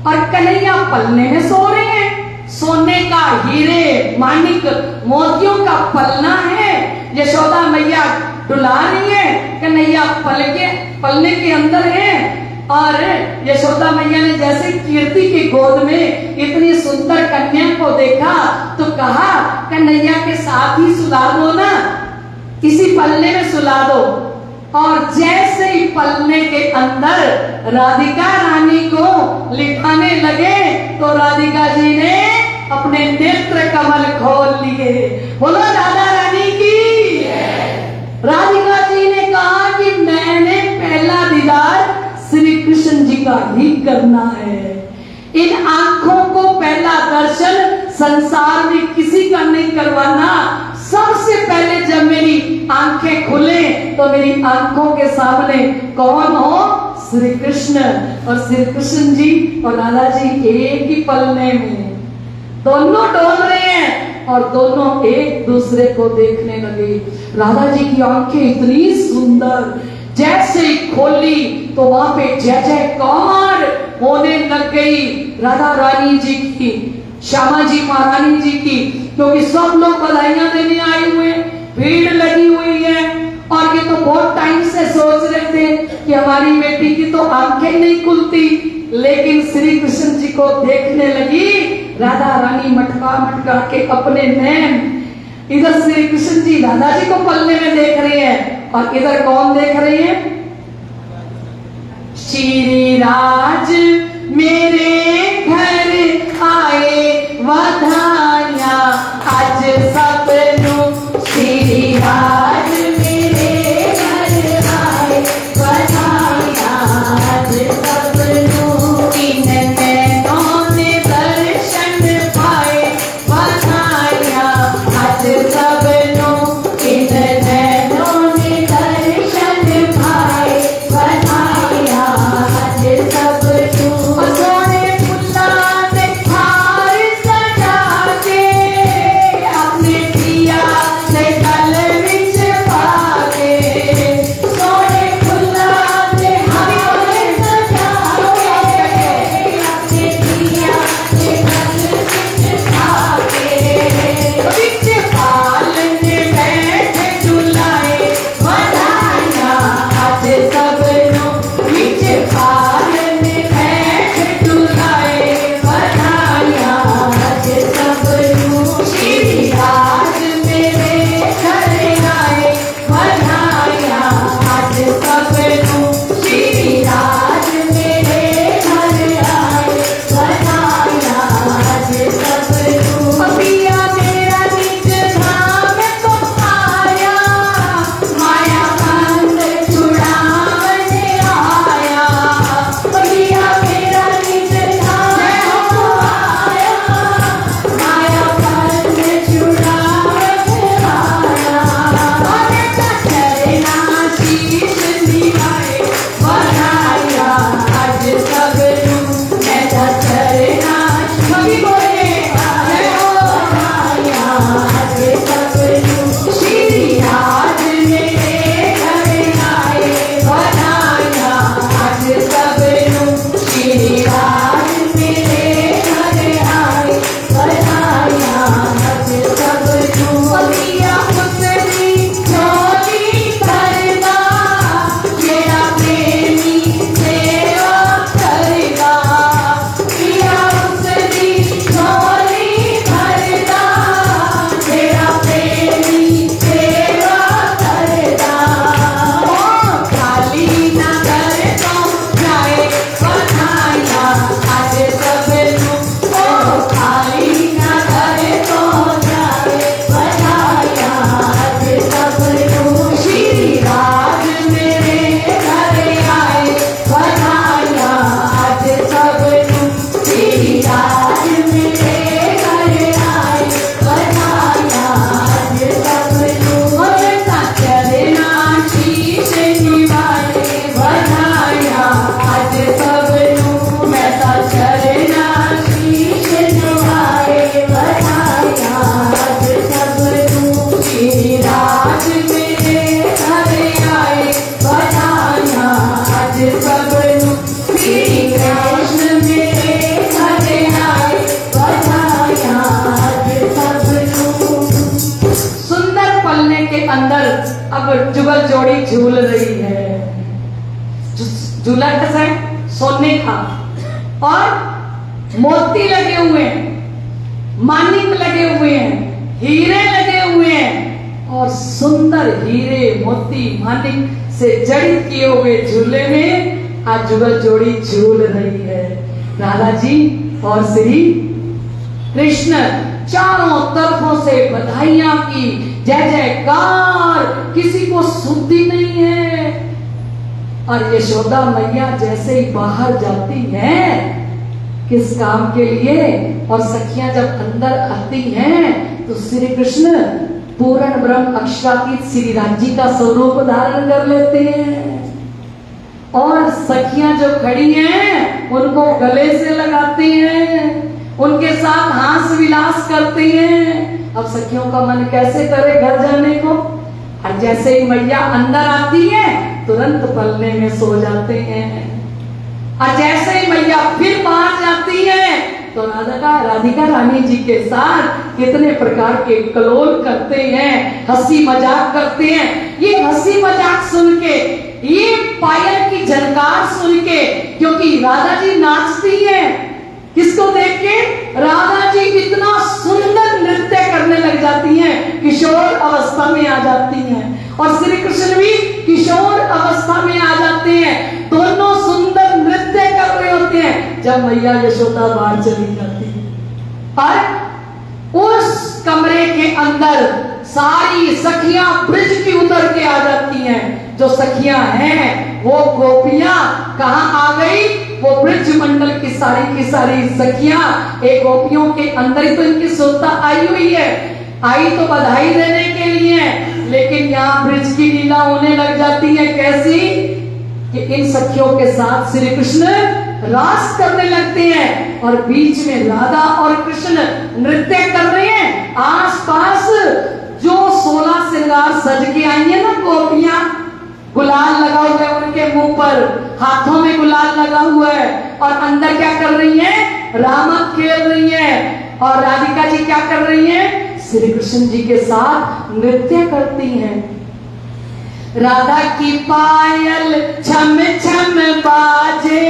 और कन्हैया पलने में सो रहे हैं। सोने का हीरे माणिक मोतियों का पलना है, यशोदा मैया डुला रही है, कन्हैया पलने के अंदर है। और यशोदा मैया ने जैसे कीर्ति की गोद में इतनी सुंदर कन्या को देखा तो कहा कन्हैया के साथ ही सुला दो ना, इसी पलने में सुला दो। और जैसे ही पलने के अंदर राधिका रानी को लिटाने लगे तो राधिका जी ने अपने नेत्र कमल खोल लिए। बोलो राधा रानी की। राधिका जी ने कहा कि मैंने पहला दीदार श्री कृष्ण जी का ही करना है। इन आंखों को पहला दर्शन संसार में किसी का नहीं करवाना। सबसे पहले जब मेरी आंखें खुले तो मेरी आंखों के सामने कौन हो, श्री कृष्ण। और श्री कृष्ण जी और राधा जी एक ही पलने में दोनों डोल रहे हैं और दोनों एक दूसरे को देखने लगे। राधा जी की आंखें इतनी सुंदर, जैसे ही खोली तो वहां पे जय जयकार होने लग गई राधा रानी जी की, श्यामा जी महारानी जी की, क्योंकि सब लोग बधाइयां देने आए हुए, भीड़ लगी हुई है। और ये तो बहुत टाइम से सोच रहे थे कि हमारी बेटी की तो आंखें नहीं खुलती, लेकिन श्री कृष्ण जी को देखने लगी राधा रानी मटका मटका के अपने नैन। इधर श्री कृष्ण जी राधा जी को पलने में देख रहे हैं और इधर कौन देख रहे हैं, श्री राज मेरे घर आए वधाया आज सबनु। श्री राज मेरे घर आए वधाया आज सबनु। इन नैनों ने दर्शन पाए वधाया आज सबनु। इन नैनों ने दर्शन पाए वधाया आज सबनु। सोने जुगल जोड़ी झूल रही है। झूला कैसा है? सोने का, और मोती लगे हुए हैं, मानिक लगे हुए हैं, हीरे लगे हुए हैं, और सुंदर हीरे मोती मानिक से जड़ित किए हुए झूले में आज जुगल जोड़ी झूल रही है। राधा जी और श्री कृष्ण चारों तरफों से बधाइयां की, जय जयकार, किसी को सुनती नहीं है। और यशोदा मैया जैसे ही बाहर जाती हैं किस काम के लिए, और सखियां जब अंदर आती हैं तो श्री कृष्ण पूर्ण ब्रह्म अक्षरातीत श्री राज्य का स्वरूप धारण कर लेते हैं, और सखियां जो खड़ी हैं उनको गले से लगाती हैं, उनके साथ हास विलास करती हैं। अब सखियों का मन कैसे करे घर जाने को, और जैसे ही मैया अंदर आती है तुरंत पलने में सो जाते हैं, और जैसे ही मैया फिर बाहर जाती है तो राधिका रानी जी के साथ कितने प्रकार के कलोल करते हैं, हंसी मजाक करते हैं। ये हंसी मजाक सुन के, ये पायल की झनकार सुन के, क्योंकि राधा जी नाचती हैं, किसको देख के? राधा जी इतना सुंदर नृत्य करने लग जाती हैं, किशोर अवस्था में आ जाती हैं, और श्री कृष्ण भी किशोर अवस्था में आ जाते हैं, दोनों सुंदर नृत्य कर रहे होते हैं जब मैया यशोदा बाहर चली जाती है। और उस कमरे के अंदर सारी सखियां ब्रिज की उतर के आ जाती हैं। जो सखियां हैं वो गोपियां कहां आ गई? वो ब्रिज मंडल की सारी सखियां एक गोपियों के अंदर ही तो इनकी सुरता आई हुई है, आई तो बधाई देने के लिए, लेकिन यहाँ ब्रिज की लीला होने लग जाती है। कैसी? कि इन सखियों के साथ श्री कृष्ण रास करने लगते हैं, और बीच में राधा और कृष्ण नृत्य कर रहे हैं। आसपास जो 16 श्रृंगार सज के आई है ना गोपियां, गुलाल लगा हुआ है उनके मुंह पर, हाथों में गुलाल लगा हुआ है, और अंदर क्या कर रही हैं? रामक खेल रही हैं, और राधिका जी क्या कर रही हैं? श्री कृष्ण जी के साथ नृत्य करती हैं। राधा की पायल छम छम बाजे,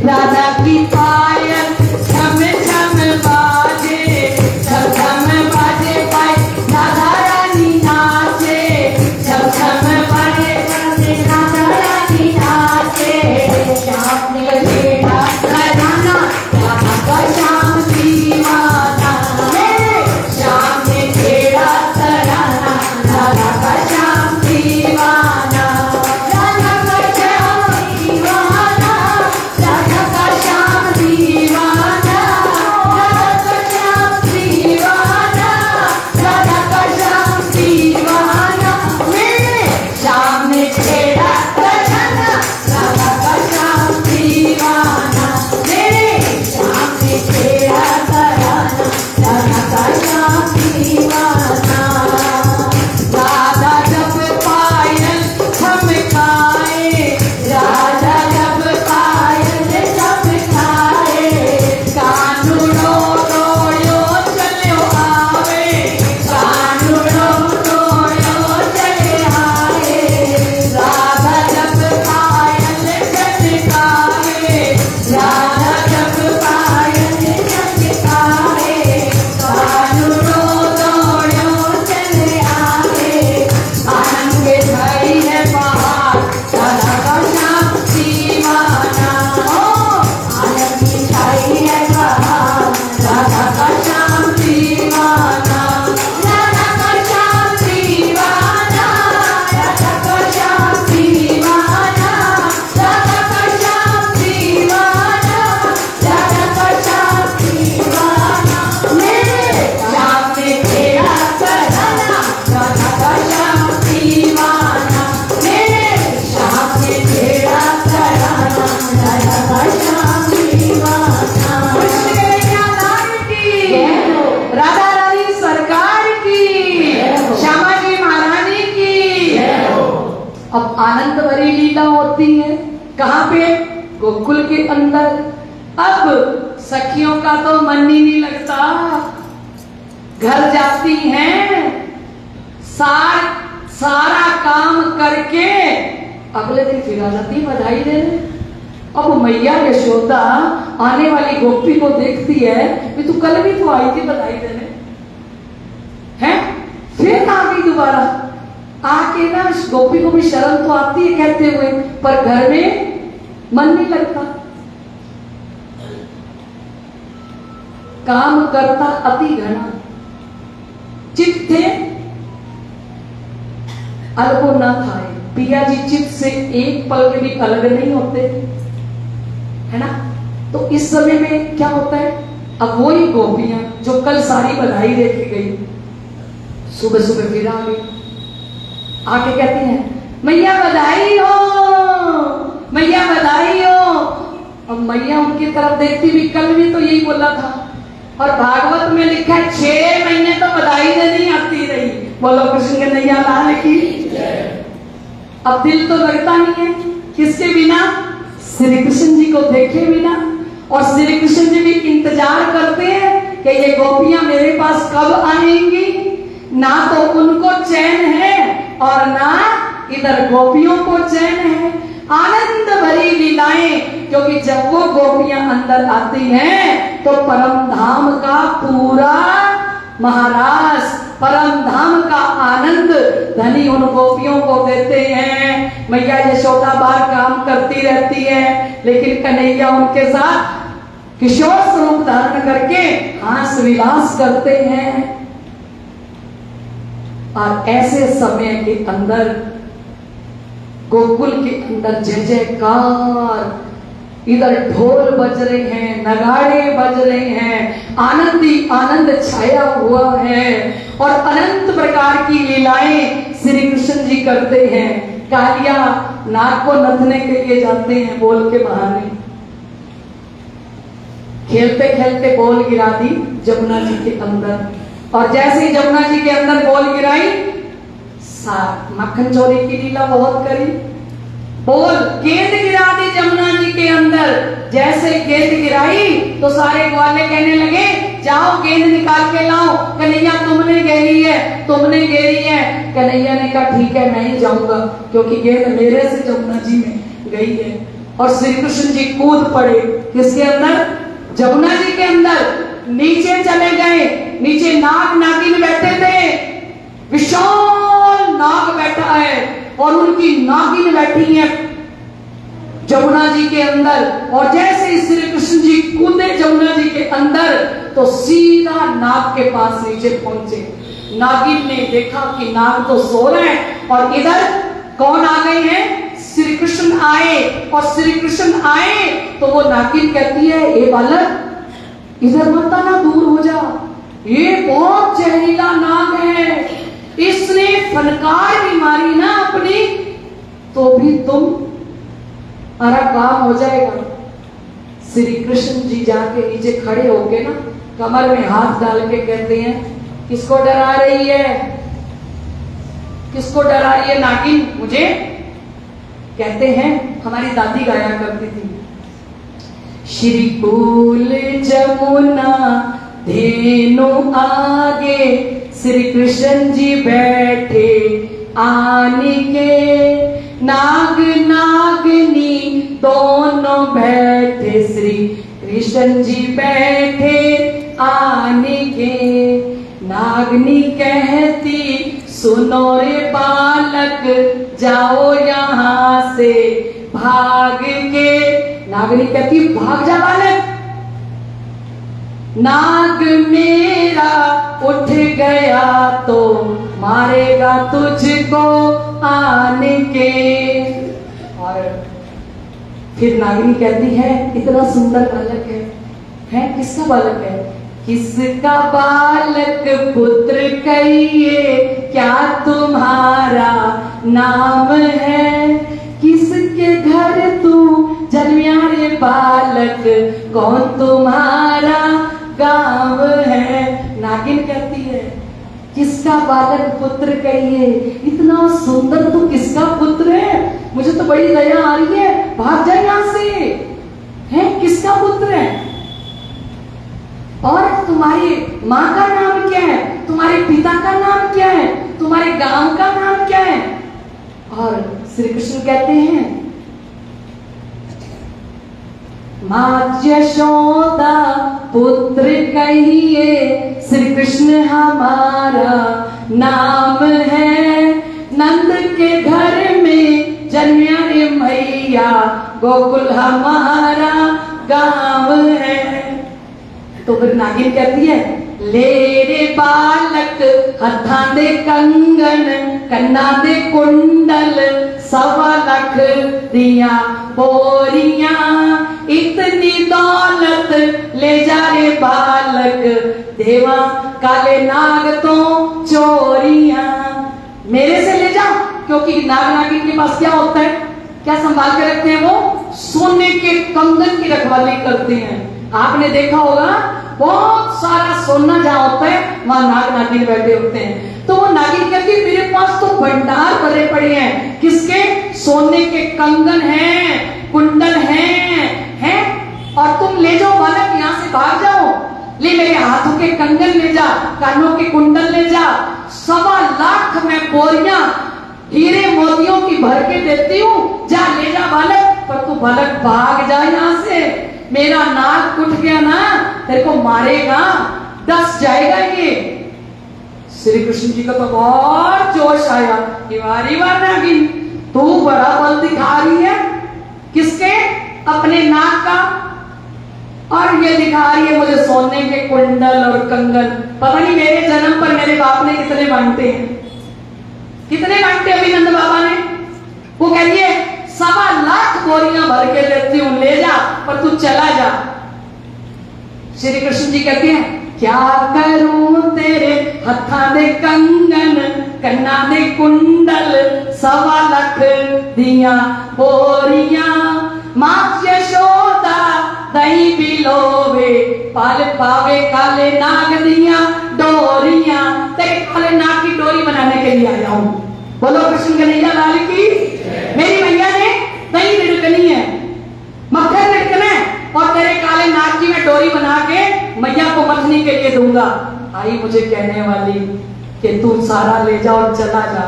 राधा की पायल छम छम बाजे, छम छम बाजे पाए राधा रानी नाचे, छम छम बाजे राधा रानी नाचे। श्याम ने छेड़ा घराना, राधा का श्याम दीवाना, श्याम ने छेड़ा घराना, राधा का श्याम दीवाना, राधा का श्याम दीवाना, राधा का श्याम दीवाना, राधा का श्याम दीवाना, राधा का श्याम दीवाना, मेरे श्याम ने छेड़ा घराना, राधा का श्याम दीवाना, मेरे श्याम ने छेड़ा घराना, राधा का श्याम दीवाना। राधा जब पायल थमकाए, राधा जब पायल थमकाए, कानूनो डोयो चलो आवे, कानूनो डोयो चले आए, राधा जब पायल थमकाए, राधा जब पायल थमकाए, कानूनो डोयो चले आए, आनंद के भई है पहाड़, राधा का श्याम दीवाना, ओ आनंद की छाई है पहाड़, राधा का श्याम दीवाना, राधा का श्याम दीवाना, राधा का श्याम दीवाना, राधा का श्याम दीवाना, राधा का श्याम दीवाना, मेरे श्याम ने छेड़ा घराना, राधा का श्याम दीवाना, मेरे श्याम ने छेड़ा घराना, राधा का श्याम दीवाना। कृष्ण कन्हैया लाल की, राधा रानी सरकार की, श्यामा जी महारानी की। अब आनंद भरी लीला होती है कहाँ पे? गोकुल के अंदर। अब सखियों का तो मन ही नहीं लगता, घर जाती हैं, सारा काम करके अगले दिन फिर आ जाती है बधाई देने। अब मैया यशोदा आने वाली गोपी को देखती है कि तू कल भी तो आई थी बधाई देने, हैं? फिर आ गई दोबारा। आके ना गोपी को भी शर्म तो आती है कहते हुए, पर घर में मन नहीं लगता। काम करता अति घना, चित्त थे अलगो ना खाए। पिया जी चित्त से एक पल के भी अलग नहीं होते, है ना? तो इस समय में क्या होता है, अब वही गोपियां जो कल सारी बधाई दे के गई, सुबह सुबह फिर आ गई, आके कहती हैं मैया बधाई हो, मैया बधाई हो। अब मैया उनकी तरफ देखती भी, कल भी तो यही बोला था, और भागवत में लिखा है 6 महीने तो बधाई देनी आती रही। बोलो कृष्ण कन्हैया लाल की। अब दिल तो लगता नहीं है किसके बिना, श्री कृष्ण जी को देखे बिना। और श्री कृष्ण जी भी इंतजार करते हैं कि ये गोपियां मेरे पास कब आएंगी। ना तो उनको चैन है और ना इधर गोपियों को चैन है। आनंद भरी लीलाएं, क्योंकि जब वो गोपियां अंदर आती हैं तो परम धाम का पूरा महाराज, परम धाम का आनंद धनी उन गोपियों को देते हैं। मैया यशोदा बार काम करती रहती है, लेकिन कन्हैया उनके साथ किशोर स्वरूप धारण करके हास विलास करते हैं। और ऐसे समय के अंदर गोकुल के अंदर जय जयकार, इधर ढोल बज रहे हैं, नगाड़े बज रहे हैं, आनंद ही आनंद छाया हुआ है और अनंत प्रकार की लीलाएं श्री कृष्ण जी करते हैं। कालिया नाग को नथने के लिए जाते हैं बोल के बहाने, खेलते खेलते बोल गिरा दी जमुना जी के अंदर, और जैसे ही जमुना जी के अंदर बोल गिराई, मक्खन चोरी की लीला बहुत करी। बोल गेंद गिरा दी जमुना जी के अंदर, जैसे गेंद गिराई तो सारे ग्वाले कहने लगे जाओ गेंद निकाल के लाओ, कन्हैया तुमने घेरी है, तुमने घेरी है। कन्हैया ने कहा ठीक है मैं ही जाऊंगा, क्योंकि गेंद मेरे से जमुना जी में गई है। और श्री कृष्ण जी कूद पड़े किसके अंदर, जमुना जी के अंदर। नीचे चले गए, नीचे नाग नागिन बैठे थे, विशाल नाग बैठा है और उनकी नागिन बैठी है जमुना जी के अंदर। और जैसे ही श्री कृष्ण जी कूदे जमुना जी के अंदर तो सीधा नाग के पास नीचे पहुंचे। नागिन ने देखा कि नाग तो सो रहे हैं और इधर कौन आ गए हैं, श्री कृष्ण आए। और श्री कृष्ण आए तो वो नागिन कहती है ए बालक इधर मत आना, दूर हो जा, ये बहुत जहरीला नाग है, इसने फनकार भी मारी ना अपनी तो भी तुम्हारा काम हो जाएगा। श्री कृष्ण जी जाके नीचे खड़े होके ना कमर में हाथ डाल के कहते हैं किसको डरा रही है, किसको डरा रही है नागिन मुझे। कहते हैं हमारी दादी गाया करती थी, श्री कूल जमुना धेनु आगे, श्री कृष्ण जी बैठे आन के, नाग नागनी दोनों बैठे, श्री कृष्ण जी बैठे आन के। नागनी कहती सुनो रे बालक जाओ यहाँ से भाग के। नागनी कहती भाग जा बालक, नाग मेरा उठ गया तो मारेगा तुझको आन के। और फिर नागिनी कहती है इतना सुंदर बालक है किसका बालक है, किसका बालक पुत्र कहिए क्या तुम्हारा नाम है, किसके घर तू जन्मिया रे बालक कौन तुम्हारा गांव है। नागिन कहती है किसका बालक पुत्र कहिए, इतना सुंदर तू किसका पुत्र है, मुझे तो बड़ी दया आ रही है, भाग जाए यहां से, है किसका पुत्र है। और तुम्हारी माँ का नाम क्या है, तुम्हारे पिता का नाम क्या है, तुम्हारे गांव का नाम क्या है। और श्री कृष्ण कहते हैं, माँ यशोदा पुत्र कहिए, श्री कृष्ण हमारा नाम है। नंद के घर में जन्मिया रे मैया, गोकुल हमारा गांव है। तो फिर नागिन कहती है, ले रे बालक हथा दे कंगन, कन्ना दे कुंडल, 1.25 लाख दिया बोरिया, इतनी दौलत ले जा रे बालक, देवा काले नाग तो चोरिया। मेरे से ले जाओ, क्योंकि नाग नागिन के पास क्या होता है, क्या संभाल के रखते हैं, वो सोने के कंगन की रखवाली करते हैं। आपने देखा होगा बहुत सारा सोना जहाँ होता है वहां नाग नागिन बैठे होते हैं। तो वो नागिन कहती है, मेरे पास तो भंडार भरे पड़े हैं, किसके, सोने के कंगन हैं, कुंडल हैं, और तुम ले जाओ बालक, यहाँ से भाग जाओ, ले मेरे हाथों के कंगन ले जा, कानों के कुंडल ले जा, 1.25 लाख में बोरियां हीरे मोतियों की भर के देती हूँ, जा ले जा बालक। पर तू बालक भाग जा यहाँ से, मेरा नाक उठ गया ना, तेरे को मारेगा, डस जाएगा ये। श्री कृष्ण जी का तो बहुत जोश आया कि वारी वार नागिन, तू बड़ा बल दिखा रही है, किसके, अपने नाक का, और ये दिखा रही है मुझे सोने के कुंडल और कंगन। पता नहीं मेरे जन्म पर मेरे बाप ने कितने बांटे हैं, कितने बांटे अभिनंद बाबा ने। वो कह रही है 1.25 लाख बोरियां भर के देती हूं, ले जा, पर तू चला जा। श्री कृष्ण जी कहते हैं, क्या करूं तेरे हथा दे कंगन, कन्ना दे कुंडल, 1.25 लाख दिया बोरियां, माँ यशोदा दही पिलोवे, पाल पावे काले नाग दिया डोरियां। तेरे काले नाग की डोरी बनाने के लिए आया हूं। बोलो कृष्ण कन्हैया लाल की। मेरी मैया ने दही रिड़कनी है, मक्खन रिड़कना है, और तेरे काले नाग की मैं डोरी बना के मैया को मथनी के लिए दूंगा। आई मुझे कहने वाली कि तू सारा ले जा और चला जा।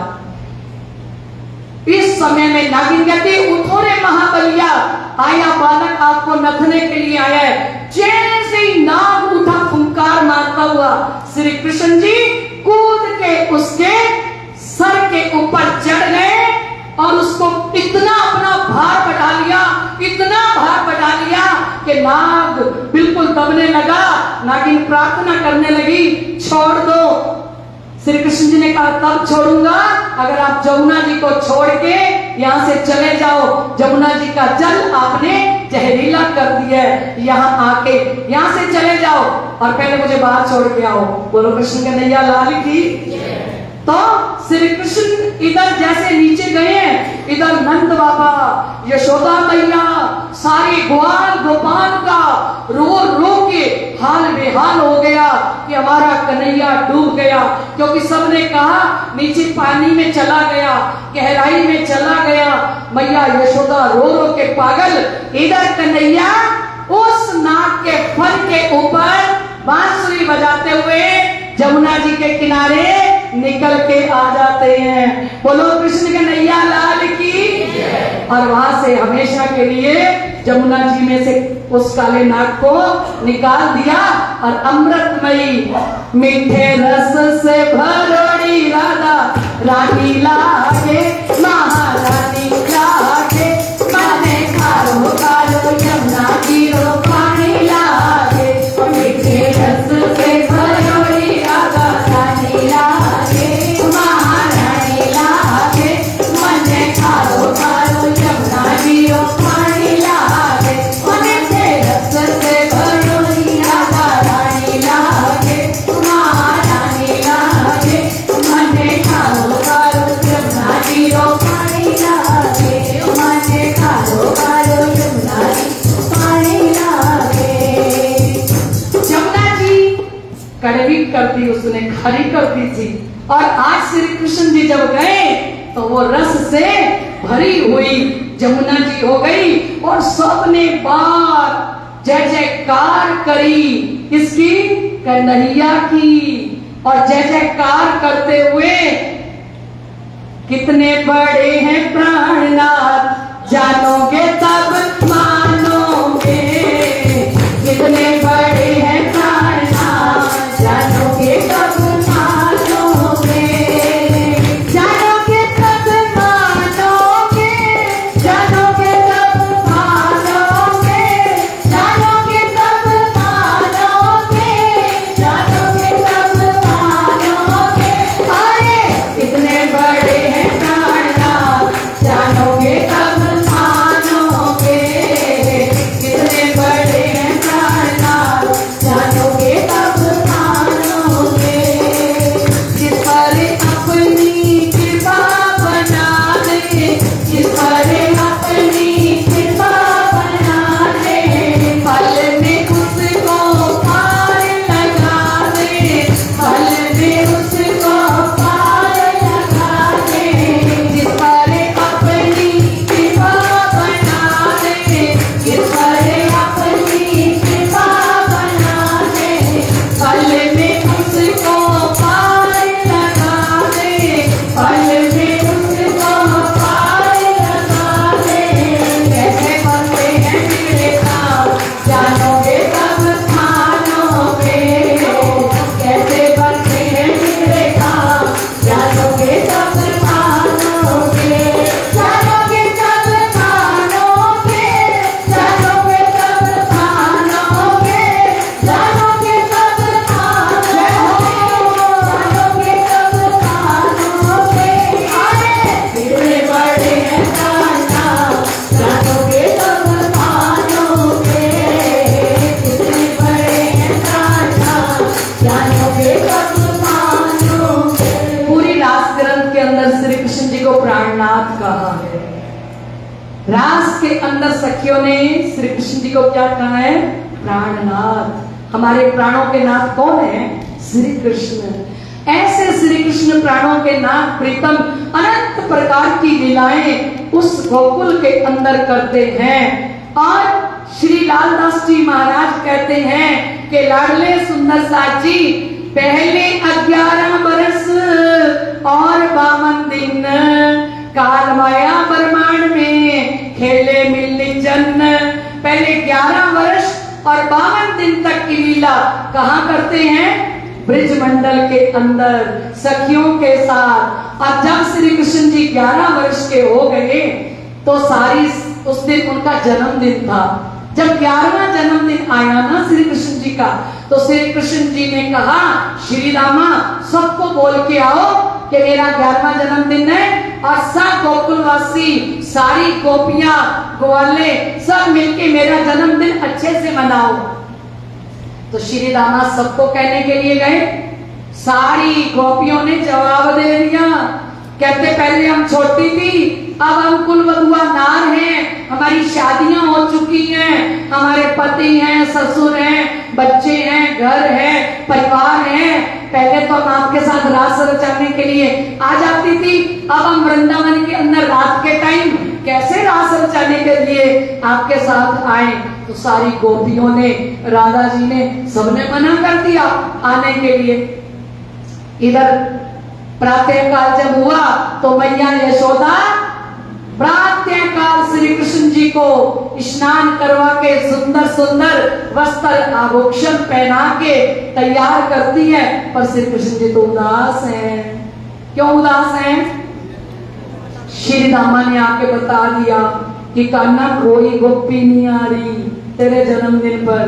इस समय में नागिन कहती, उठो रे महाबलिया, आया बालक आपको नथने के लिए आया है। जैसे ही नाग उठा फुंकार मारता हुआ, श्री कृष्ण जी कूद के उसके सर के ऊपर चढ़ गए और उसको इतना अपना भार बढ़ा लिया, इतना भार बढ़ा लिया कि नाग बिल्कुल दबने लगा। नागिन प्रार्थना करने लगी, छोड़ दो। श्री कृष्ण जी ने कहा, तब छोड़ूंगा अगर आप जमुना जी को छोड़ के यहाँ से चले जाओ। जमुना जी का जल आपने जहरीला कर दिया है, यहाँ आके यहाँ से चले जाओ और पहले मुझे बाहर छोड़ के आओ। बोलो कृष्ण कन्हैया लाल की। तो श्री कृष्ण इधर जैसे नीचे गए, इधर नंद बाबा, यशोदा मैया, सारे ग्वाल गोपाल का रो रो के हाल बेहाल हो गया कि हमारा कन्हैया डूब गया। क्योंकि सबने कहा नीचे पानी में चला गया, गहराई में चला गया। मैया यशोदा रो रो के पागल, इधर कन्हैया उस नाग के फन के ऊपर बांसुरी बजाते हुए जमुना जी के किनारे निकल के आ जाते हैं। बोलो कृष्ण कन्हैया लाल की। और वहां से हमेशा के लिए जमुना जी में से उस काले नाग को निकाल दिया और अमृतमयी मीठे रस से भरोड़ी राधा रानी लागे, महारानी लागे, माने खारो खारो यमुना की रो पानी लागे, मीठे रस से भरोड़ी राधा रानी लागे, महारानी लागे, माने खारो खारो यमुना की रो पानी लागे, मीठे रस से भरोड़ी राधा रानी लागे, महारानी लागे, माने खारो खारो यमुना की रो पानी लागे, माने खारो खारो यमुना की पानी लागे। जमुना जी कड़वी कर दी उसने, खरी कर दी थी। और आज श्री कृष्ण जी जब गए तो वो रस से भरी हुई जमुना जी हो गई और सबने बार जय जयकार करी, इसकी कन्हैया की। और जय जयकार करते हुए कितने बड़े हैं प्राणनाथ, जानोगे तब मानोगे। कितने बड़े हैं प्राणनाथ, जानोगे तब मानोगे। जानोगे तब मानोगे, जानोगे तब मानोगे, जानोगे तब मानोगे, जानोगे तब मानोगे। अरे कितने बड़े हैं प्राणनाथ, जानोगे तब मानोगे। कितने बड़े हैं प्राणनाथ, जानोगे तब मानोगे। जिस पर अपनी कृपा बना दे, जिस पर अपनी कृपा बना दे, फल में उसको पार लगा दे, फल में उसको पार लगा दे। जिस पर अपनी कृपा बना दे, जिस पर अपनी कृपा बना दे, फल में उसको पार लगा दे, फल में उसको पार लगा दे। कैसे बनते हैं बिगड़े काम, जानोगे तब मानोगे। कैसे बनते हैं बिगड़े काम, जानोगे तब मानोगे। जानोगे तब मानोगे, जानोगे तब मानोगे, जानोगे तब मानोगे, जानोगे तब मानोगे। अरे कितने बड़े हैं प्राणनाथ, जानोगे तब मानोगे। कितने बड़े हैं प्राणनाथ, जानोगे तब मानोगे। पूरी रास ग्रंथ के अंदर श्री कृष्ण जी को प्राणनाथ कहा है। रास के अंदर सखियों ने श्री कृष्ण जी को क्या कहा है? प्राणनाथ। हमारे प्राणों के नाथ कौन है? श्री कृष्ण। ऐसे श्री कृष्ण प्राणों के नाथ प्रीतम अनंत प्रकार की लीलाएं उस गोकुल के अंदर करते हैं। और श्री लालदास जी महाराज कहते हैं कि लाडले सुंदर साथ जी, पहले 11 बरस और 52 दिन काल माया ब्रह्मांड में खेले मिलने जन्न। पहले 11 वर्ष और 52 दिन तक की लीला कहाँ करते हैं? ब्रिज मंडल के अंदर सखियों के साथ। और जब श्री कृष्ण जी 11 वर्ष के हो गए तो सारी उस दिन उनका जन्मदिन था। जब 11वां जन्मदिन आया ना श्री कृष्ण जी का, तो श्री कृष्ण जी ने कहा, श्री रामा सबको बोल के आओ कि मेरा 11वां जन्मदिन है और सब गोकुलवासी, सारी गोपियां, ग्वाले सब मिलके मेरा जन्मदिन अच्छे से मनाओ। तो श्री रामा सबको कहने के लिए गए। सारी गोपियों ने जवाब दे दिया, कहते पहले हम छोटी थी, अब हम कुलवधुआ नार हैं, हमारी शादियां हो चुकी हैं, हमारे पति हैं, ससुर हैं, बच्चे हैं, घर है, परिवार है। पहले तो हम आपके साथ रास रचाने के लिए आ जाती थी, अब हम वृंदावन के अंदर रात के टाइम कैसे रास रचाने के लिए आपके साथ आए। तो सारी गोपियों ने, राधा जी ने, सबने मना कर दिया आने के लिए। इधर प्रातः काल जब हुआ तो मैया यशोदा प्रातः काल श्री कृष्ण जी को स्नान करवा के सुंदर सुंदर वस्त्र आभूषण पहना के तैयार करती है। पर श्री कृष्ण जी तो उदास हैं। क्यों उदास हैं? श्री रामा ने आके बता दिया कि कान्हा कोई गोपी नहीं आ रही तेरे जन्मदिन पर।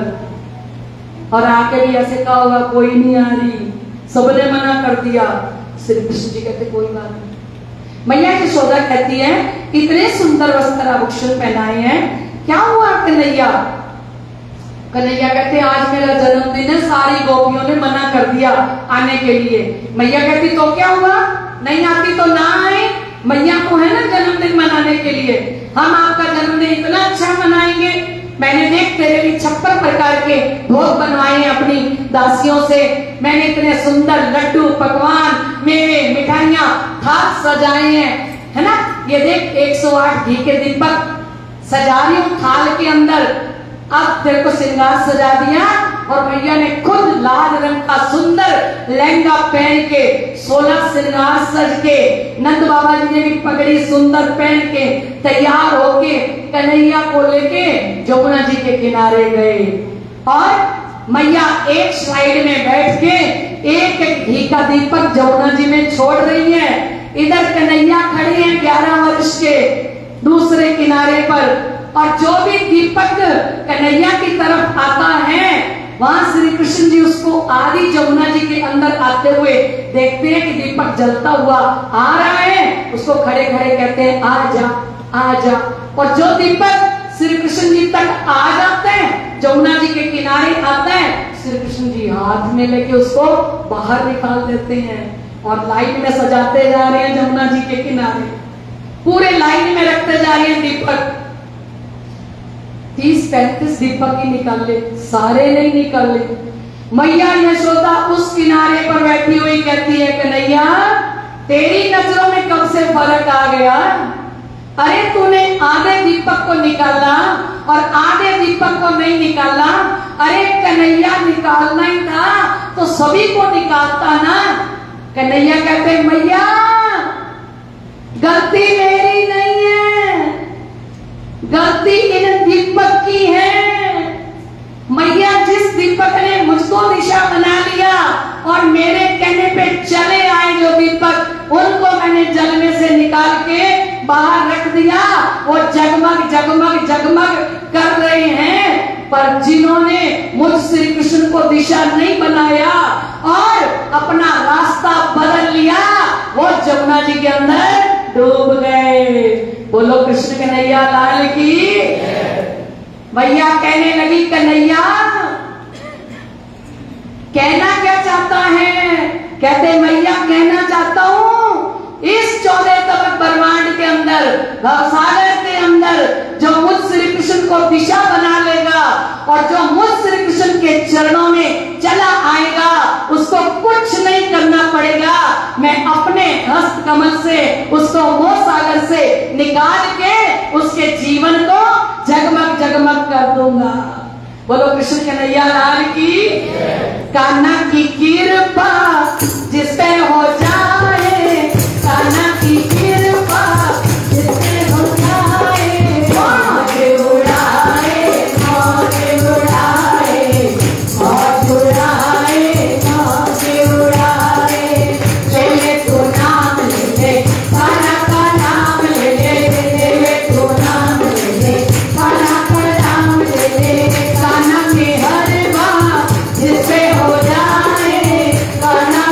और आके भी ऐसे कहा होगा कोई नहीं आ रही, सबने मना कर दिया। श्री कृष्ण जी कहते कोई बात नहीं। मैया यशोदा कहती है इतने सुंदर वस्त्र आभूषण पहनाए हैं, क्या हुआ कन्हैया? कन्हैया कहते आज मेरा जन्मदिन है, सारी गोपियों ने मना कर दिया आने के लिए। मैया कहती तो क्या हुआ, नहीं आती तो ना आए, मैया को है ना जन्मदिन मनाने के लिए, हम आपका जन्मदिन इतना अच्छा मनाएंगे। मैंने देख तेरे लिए 56 प्रकार के भोग बनवाए हैं अपनी दासियों से, मैंने इतने सुंदर लड्डू, पकवान, मेवे, मिठाइयां, थाल सजाए हैं, है ना। ये देख 108 घी के दीपक सजा रही हूँ थाल के अंदर। अब तेरे को श्रृंगार सजा दिया, और मैया ने खुद लाल रंग का सुंदर लहंगा पहन के 16 श्रृंगार सज के, नंद बाबा जी ने भी पगड़ी सुंदर पहन के तैयार होके कन्हैया को लेके जमुना जी के किनारे गए। और मैया एक साइड में बैठ के एक एक घी का दीपक जमुना जी में छोड़ रही है। इधर कन्हैया खड़े हैं 11 वर्ष के दूसरे किनारे पर, और जो भी दीपक कन्हैया की तरफ आता है वहां श्री कृष्ण जी उसको आदि जमुना जी के अंदर आते हुए देखते हैं कि दीपक जलता हुआ आ रहा है। उसको खड़े खड़े कहते हैं आ जा आ जा। और जो दीपक श्री कृष्ण जी तक आ जाते हैं, जमुना जी के किनारे आता है, श्री कृष्ण जी हाथ में लेके उसको बाहर निकाल देते हैं और लाइन में सजाते जा रहे हैं जमुना जी के किनारे, पूरे लाइन में रखते जा रहे हैं दीपक। 30-35 दीपक ही निकाले, सारे नहीं निकाले। मैया यशोदा उस किनारे पर बैठी हुई कहती है कन्हैया तेरी नजरों में कब से फर्क आ गया? अरे तूने आधे दीपक को निकाला और आधे दीपक को नहीं निकाला। अरे कन्हैया निकालना ही था तो सभी को निकालता ना। कन्हैया कहते मैया गलती मेरी नहीं है, गलती इन दीपक की है। मैया जिस दीपक ने मुझको दिशा बना लिया और मेरे कहने पे चले आए जो दीपक, उनको मैंने जल में से निकाल के बाहर रख दिया। वो जगमग जगमग जगमग कर रहे हैं, पर जिन्होंने मुझ श्री कृष्ण को दिशा नहीं बनाया और अपना रास्ता बदल लिया, वो जमुना जी के अंदर डूब गए। बोलो कृष्ण कन्हैया लाल की। मैया कहने लगी कन्हैया कहना क्या चाहता है? कहते मैया कहना चाहता हूं इस 14 तबक ब्रह्मांड के अंदर, भवसागर के अंदर जो मुझ श्री कृष्ण को दिशा बना लेगा और जो मुझ श्री कृष्ण के चरणों में चला आएगा, उसको कुछ नहीं करना पड़ेगा। मैं अपने हस्त कमल से उसको मोह सागर से निकाल के उसके जीवन को जगमग जगमग कर दूंगा। बोलो कृष्ण कन्हैया लाल की। कान्हा की कृपा जिस पे हो जाए, कान्हा की कृपा जिस पे हो जाए, मौज उड़ाए मौज उड़ाए मौज उड़ाए मौज उड़ाए। ले ले तू नाम ले ले, कान्हा का नाम ले ले, ले तू नाम ले ले, कान्हा का नाम ले ले। कान्हा के हर बात जिस पे हो जाए, कान्हा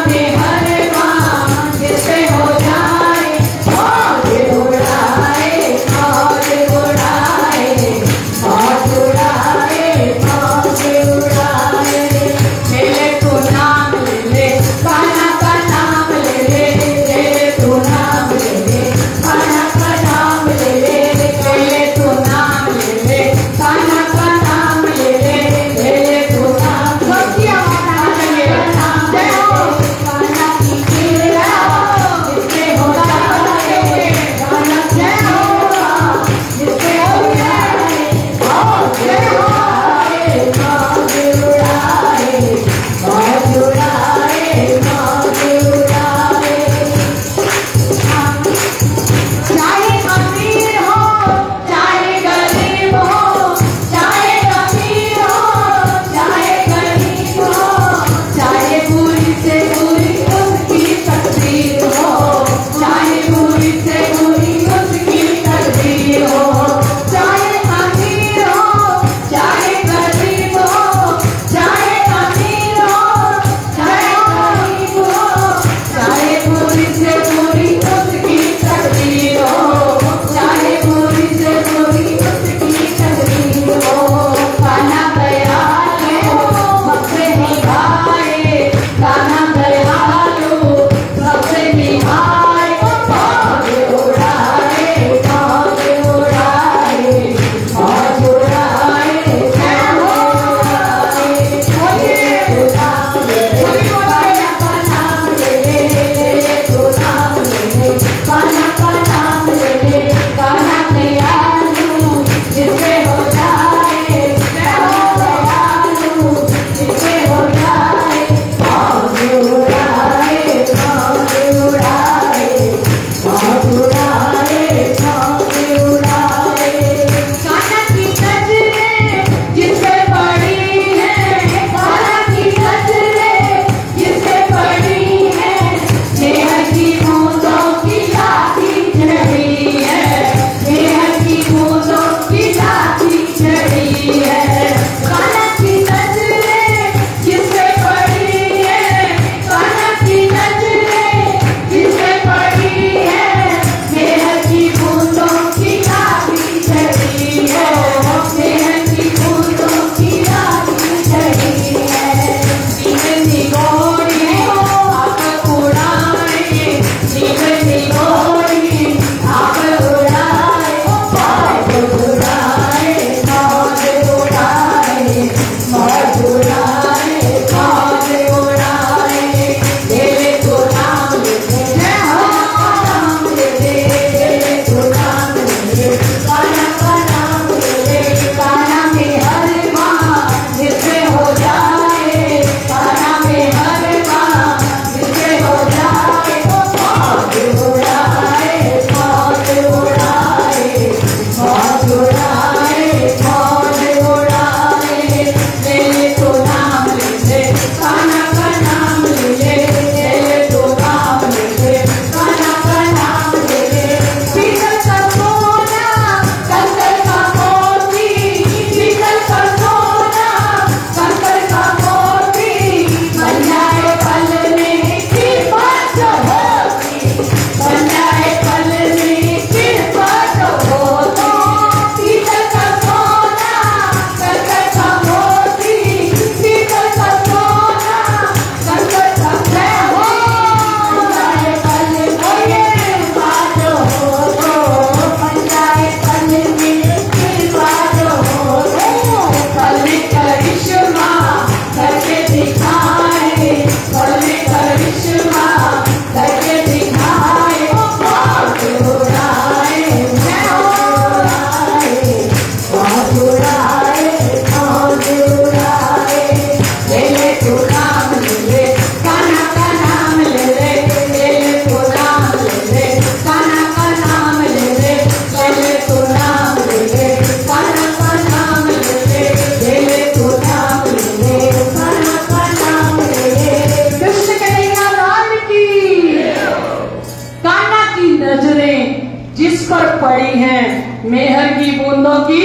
की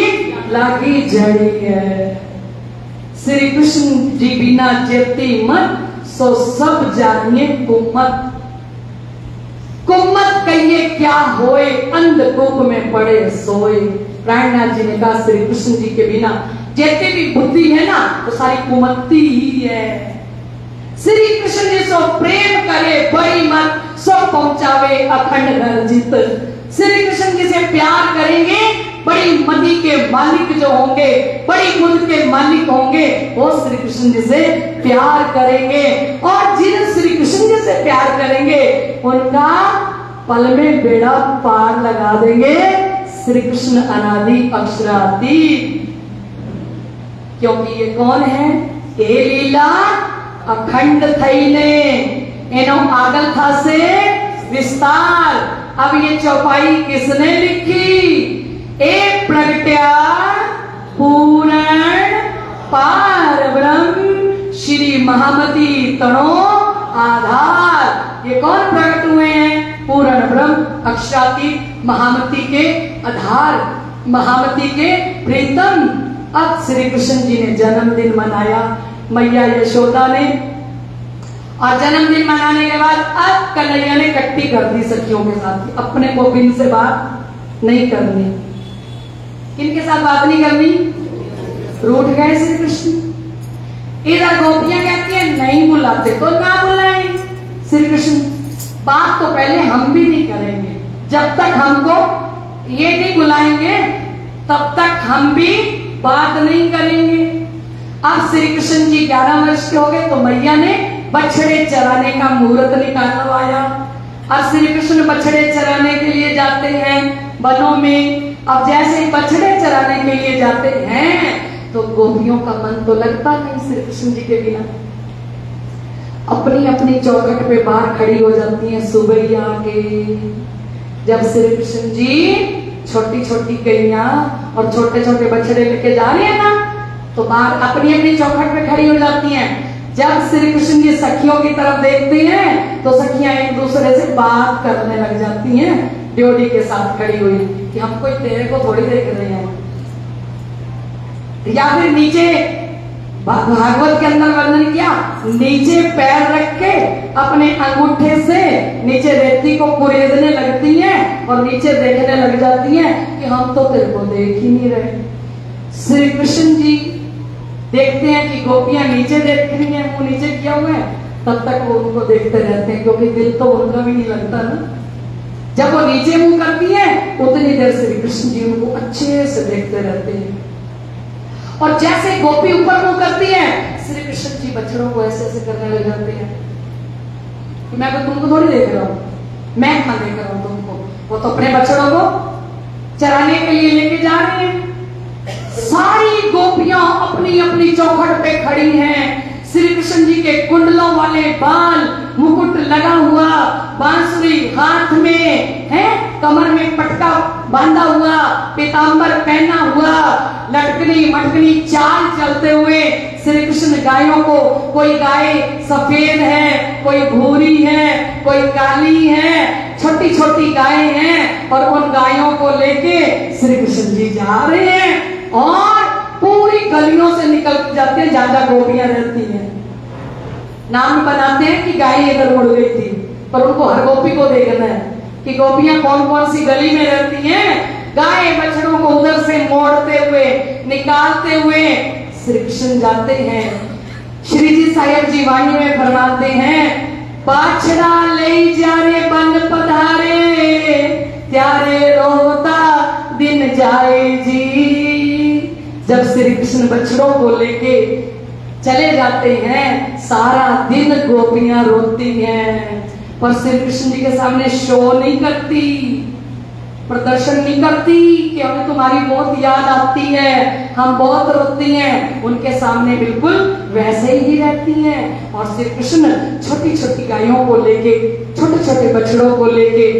लागी जड़ी है। श्री कृष्ण जी बिना जेती मत, सो सब जानिए कुमत। कुमत कहिए क्या होए, अंधकूप में पड़े सोए। प्राणनाथ जी ने कहा श्री कृष्ण जी के बिना जितनी भी बुद्धि है ना, वो सारी कुमत्ती ही है। श्री कृष्ण जी सो प्रेम करे बड़ी मत, सो पहुंचावे अखंड घर जीत। श्री कृष्ण जी से प्यार करेंगे, बड़ी मति के मालिक जो होंगे, बड़ी बुद्ध के मालिक होंगे, वो श्री कृष्ण जी से प्यार करेंगे। और जिन श्री कृष्ण जी से प्यार करेंगे, उनका पल में बेड़ा पार लगा देंगे। श्री कृष्ण अनादि अक्षरातीत। क्योंकि ये कौन है? ए लीला अखंड थईले, एनो आगल था से विस्तार। अब ये चौपाई किसने लिखी? एक प्रगट्या पूर्ण पार ब्रह्म श्री महामती तणो आधार। ये कौन प्रकट हुए हैं? पूर्ण ब्रह्म अक्षरातीत महामती के आधार, महामती के प्रीतम। अब श्री कृष्ण जी ने जन्मदिन मनाया, मैया यशोदा ने, और जन्मदिन मनाने के बाद अब कन्हैया ने इकट्ठी कर दी सखियों के साथ। अपने को बिन से बात नहीं करनी। किनके साथ बात नहीं करनी? रूठ गए श्री कृष्ण। इधर गोपियां कहती है नहीं बुलाते तो ना बुलाएं। श्री कृष्ण बात तो पहले हम भी नहीं करेंगे, जब तक हमको ये नहीं बुलाएंगे तब तक हम भी बात नहीं करेंगे। अब श्री कृष्ण जी 11 वर्ष के हो गए तो मैया ने बछड़े चराने का मुहूर्त निकालवाया। अब श्री कृष्ण बछड़े चराने के लिए जाते हैं वनों में। अब जैसे ही बछड़े चराने के लिए जाते हैं तो गोपियों का मन तो लगता नहीं श्री कृष्ण जी के बिना। अपनी अपनी चौखट पे बाहर खड़ी हो जाती हैं सुबह आके। जब श्री कृष्ण जी छोटी छोटी गैया और छोटे छोटे बछड़े लेके जा रहे हैं ना, तो बाहर अपनी अपनी चौखट पे खड़ी हो जाती हैं। जब श्री कृष्ण जी सखियों की तरफ देखती हैं तो सखियां एक दूसरे से बात करने लग जाती हैं, ड्योढ़ी के साथ खड़ी हुई, कि हम कोई तेरे को थोड़ी देख रहे हैं। या फिर नीचे भागवत के अंदर वर्णन किया, नीचे पैर रख के अपने अंगूठे से नीचे रेती को कुरेदने लगती हैं और नीचे देखने लग जाती हैं कि हम तो तेरे को देख ही नहीं रहे। श्री कृष्ण जी देखते हैं कि गोपियां नीचे देख रही हैं, मुंह नीचे किया हुआ है, तब तक वो उनको देखते रहते हैं, क्योंकि दिल तो उनका भी नहीं लगता ना। जब वो नीचे मुंह करती हैं उतनी देर श्री कृष्ण जी उनको अच्छे से देखते रहते हैं। और जैसे गोपी ऊपर मुंह करती है, श्री कृष्ण जी बछड़ों को ऐसे ऐसे करने लग जाते हैं कि मैं तो तुमको थोड़ी देख रहा हूं, मैं कहां देख रहा हूं तुमको। वो तो अपने बछड़ों को चराने के लिए लेके जा रहे हैं। सारी गोपियां अपनी अपनी चौखट पे खड़ी हैं। श्री कृष्ण जी के कुंडलों वाले बाल, मुकुट लगा हुआ, बांसुरी हाथ में है, कमर में पटका बांधा हुआ, पीतांबर पहना हुआ, लटकनी मटकनी चाल चलते हुए श्री कृष्ण गायों को, कोई गाय सफेद है, कोई भूरी है, कोई काली है, छोटी छोटी गायें हैं, और उन गायों को लेके श्री कृष्ण जी जा रहे हैं। और पूरी गलियों से निकल जाते हैं, ज्यादा गोपियां रहती हैं। नाम बनाते हैं कि गाय इधर उड़ गई थी, पर उनको हर गोपी को देखना है कि गोपियां कौन कौन सी गली में रहती हैं। गाय बछड़ों को उधर से मोड़ते हुए, निकालते हुए श्री कृष्ण जाते हैं। श्री जी साहेब जी वाणी में फरमाते हैं, बाछड़ा ले जा रे बन पधारे, त्यारे रोता दिन जाए जी। जब श्री कृष्ण बछड़ों को लेके चले जाते हैं, सारा दिन गोपियां रोती हैं, पर श्री कृष्ण जी के सामने शो नहीं करती, प्रदर्शन नहीं करती कि हमें तुम्हारी बहुत याद आती है, हम बहुत रोती हैं। उनके सामने बिल्कुल वैसे ही रहती हैं। और श्री कृष्ण छोटी छोटी गायों को लेके, छोटे छोटे बछड़ों को लेके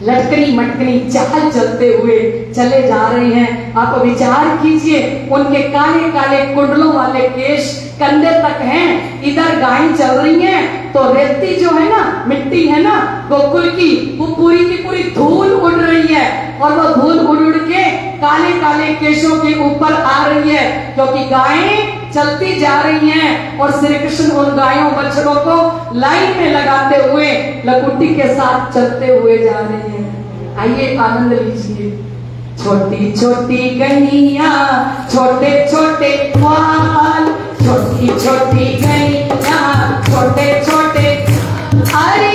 लटकनी मटकनी चाल चलते हुए चले जा रहे हैं। आप विचार कीजिए, उनके काले काले कुंडलों वाले केश कंधे तक हैं। इधर गाय चल रही हैं तो रेती जो है ना, मिट्टी है ना गोकुल की, वो पूरी की पूरी धूल उड़ रही है, और वो धूल उड़ उड़ के काले काले केशों के ऊपर आ रही है, क्योंकि गायें चलती जा रही हैं और श्री कृष्ण उन गायों बछड़ों को लाइन में लगाते हुए लकुटी के साथ चलते हुए जा रहे हैं। आइए आनंद लीजिए। छोटी छोटी गैया छोटे छोटे ग्वाल, छोटी छोटी गैया छोटे छोटे, अरे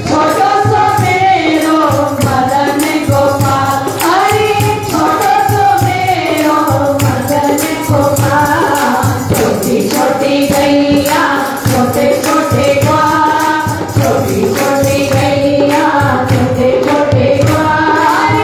छोटो सो मेरो मदन गोपाल, अरे छोटो सो मेरो मदन गोपाल। छोटी छोटी गैया छोटे छोटे ग्वाल, छोटी छोटी गैया छोटे छोटे ग्वाल,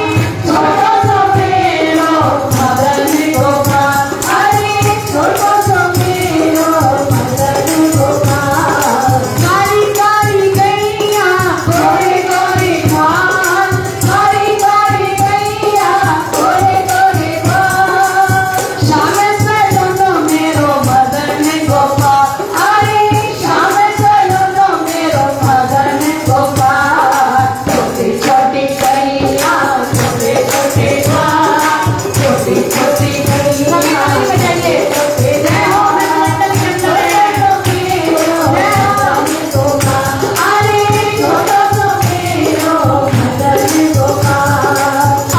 छोटो सो मेरो मदन गोपाल, अरे छोटो सो मेरो मदन गोपाल। काली काली गैया गोरे गोरे ग्वाल, काली काली गैया गोरे गोरे ग्वाल, श्याम सलोनो मेरो मदन गोपाल, अरे श्याम सलोनो मेरो मदन गोपाल। छोटी छोटी गैया छोटे छोटे ग्वाल, छोटी छोटी गैया बजाइए जय हो मंडल गोपाल, अरे छोटो सो मेरो मदन गोपाल।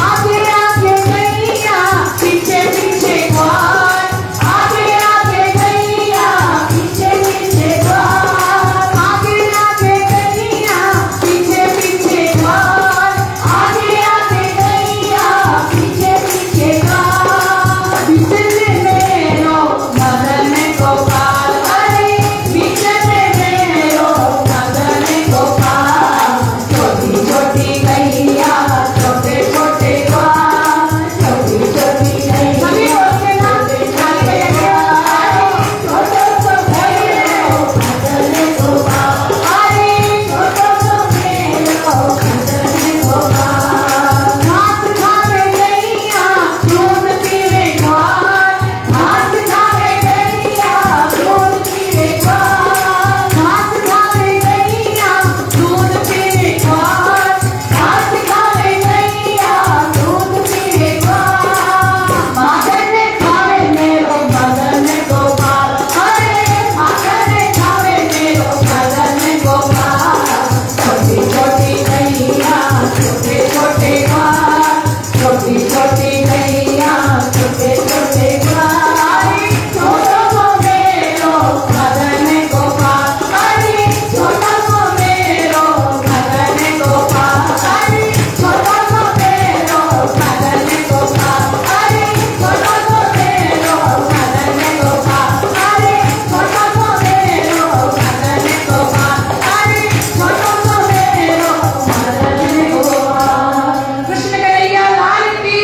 आगे आगे गैया पीछे पीछे ग्वाल, आगे आगे गैया पीछे पीछे ग्वाल, आगे आगे गैया पीछे पीछे ग्वाल, आगे आगे गैया पीछे पीछे ग्वाल। पीछे में मेरो मदन गोपाल, अरे पीछे में मेरो मदन गोपाल। छोटी छोटी गैया छोटे छोटे ग्वाल, छोटी छोटी गैया सभी बोलते ना काली गैया, छोटो सो मेरो मदन गोपाल, अरे छोटो सो मेरो मदन गोपाल। घास खावे गैया दूध पीवे ग्वाल, घास खावे गैया दूध पीवे ग्वाल, घास खावे गैया दूध पीवे ग्वाल, घास खावे गैया दूध पीवे ग्वाल। माखन खावे मेरो मदन गोपाल, अरे माखन खावे मेरो मदन गोपाल। छोटी छोटी गैया छोटे छोटे ग्वाल, छोटी छोटी गैया छोटे छोटे ग्वाल, छोटो सो मेरो मदन गोपाल, अरे छोटो सो मेरो मदन गोपाल, अरे छोटो सो मेरो मदन गोपाल, अरे छोटो सो मेरो मदन गोपाल, अरे छोटो सो मेरो मदन गोपाल, अरे छोटो सो मेरो मदन गोपाल। कृष्ण कन्हैया लाल की।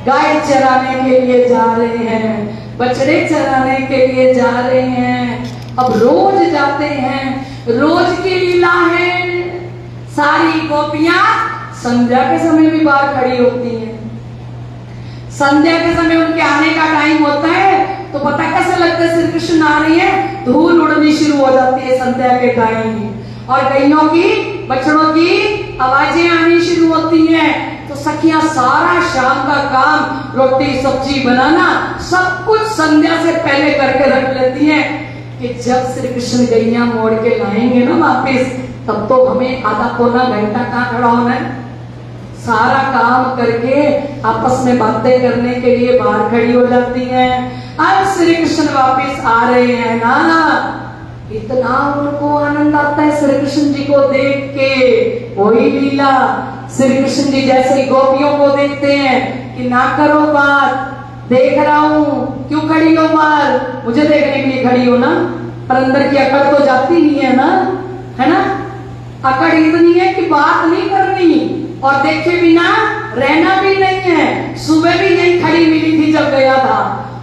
गाय चराने के लिए जा रहे हैं, बछड़े चराने के लिए जा रहे हैं। अब रोज जाते हैं, रोज की लीला है। सारी गोपियां संध्या के समय भी बाहर खड़ी होती हैं। संध्या के समय उनके आने का टाइम होता है तो पता कैसे लगता है श्री कृष्ण आ रही है, धूल उड़नी शुरू हो जाती है संध्या के टाइम ही, और गैयों की बछड़ों की आवाजें आनी शुरू होती हैं। तो सखियां सारा शाम का काम, रोटी सब्जी बनाना, सब कुछ संध्या से पहले करके रख लेती हैं कि जब श्री कृष्ण गैया मोड़ के लाएंगे ना वापिस, तब तो हमें आधा पौना घंटा कहाँ खड़ा होना है। सारा काम करके आपस में बातें करने के लिए बाहर खड़ी हो जाती हैं। अब श्री कृष्ण वापिस आ रहे हैं ना, इतना उनको आनंद आता है श्री कृष्ण जी को देख के। वही लीला, श्री कृष्ण जी जैसे ही गोपियों को देखते हैं कि ना करो बात, देख रहा हूँ, क्यों खड़ी हो बाहर, मुझे देखने के लिए खड़ी हो ना, पर अंदर की अकड़ तो जाती नहीं है ना, है ना। अकड़ इतनी है कि बात नहीं करनी और देखे बिना रहना भी नहीं है। सुबह भी यही खड़ी मिली थी जब गया था,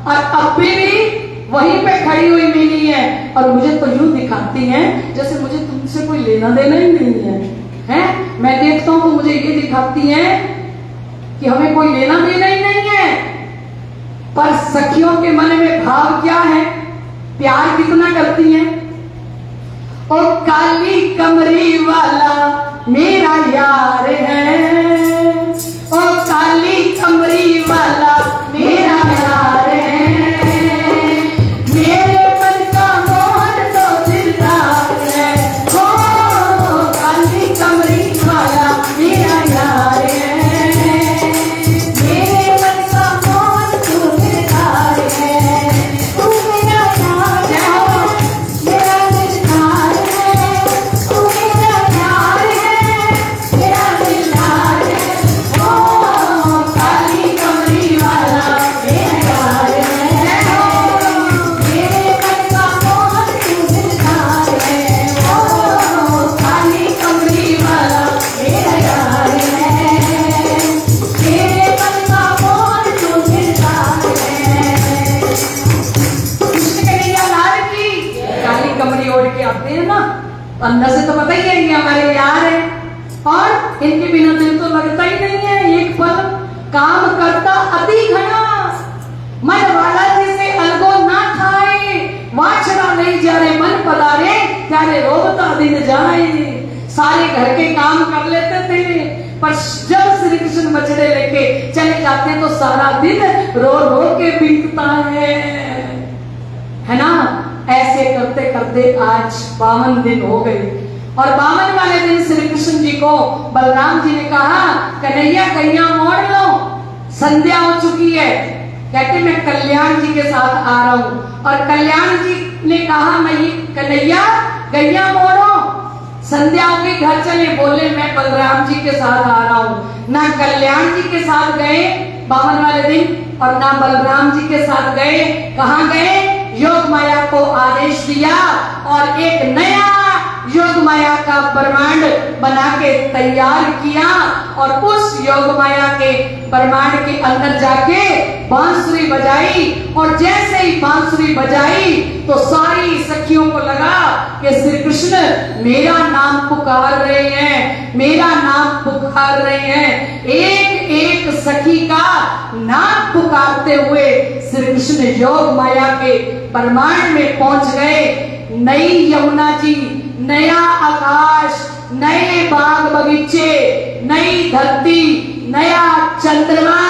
और अब भी वहीं पे खड़ी हुई मिली है, और मुझे तो यूं दिखाती हैं जैसे मुझे तुमसे कोई लेना देना ही नहीं है, हैं? मैं देखता हूं तो मुझे ये दिखाती हैं कि हमें कोई लेना देना ही नहीं है। पर सखियों के मन में भाव क्या है, प्यार कितना करती हैं। और काली कमरी वाला मेरा यार है, और काली के आते हैं ना, अंदर से तो पता ही है ये हमारे यार है, और इनके बिना दिल तो लगता ही नहीं है एक पल। काम करता अति घना, मन वाला जिसे अलगो ना खाए, वाछड़ा नहीं जाने मन पधारे, त्यारे रोबता दिन जाए। सारे घर के काम कर लेते थे, पर जब श्री कृष्ण बछड़े लेके चले जाते हैं तो सारा दिन रो रो के बीतता है ना। ऐसे करते करते आज 52 दिन हो गए, और 52 वाले दिन श्री कृष्ण जी को बलराम जी ने कहा, कन्हैया गैया मोड़ लो, संध्या हो चुकी है। कहते मैं कल्याण जी के साथ आ रहा हूं, और कल्याण जी ने कहा मैं ये कन्हैया गैया मोड़ो, संध्या हो गई, घर चले। बोले मैं बलराम जी के साथ आ रहा हूं। ना कल्याण जी के साथ गए 52 वाले दिन, और ना बलराम जी के साथ गए। कहां गए? योग माया को आदेश दिया, और एक नया योग माया का ब्रह्मांड बना के तैयार किया, और उस योग माया के ब्रह्मांड के अंदर जाके बांसुरी बजाई। और जैसे ही बांसुरी बजाई तो सारी सखियों को लगा कि श्री कृष्ण मेरा नाम पुकार रहे हैं, मेरा नाम पुकार रहे हैं। एक एक सखी का नाम पुकारते हुए श्री कृष्ण योग माया के ब्रह्मांड में पहुंच गए। नई यमुना जी, नया आकाश, नए बाग बगीचे, नई धरती, नया चंद्रमा,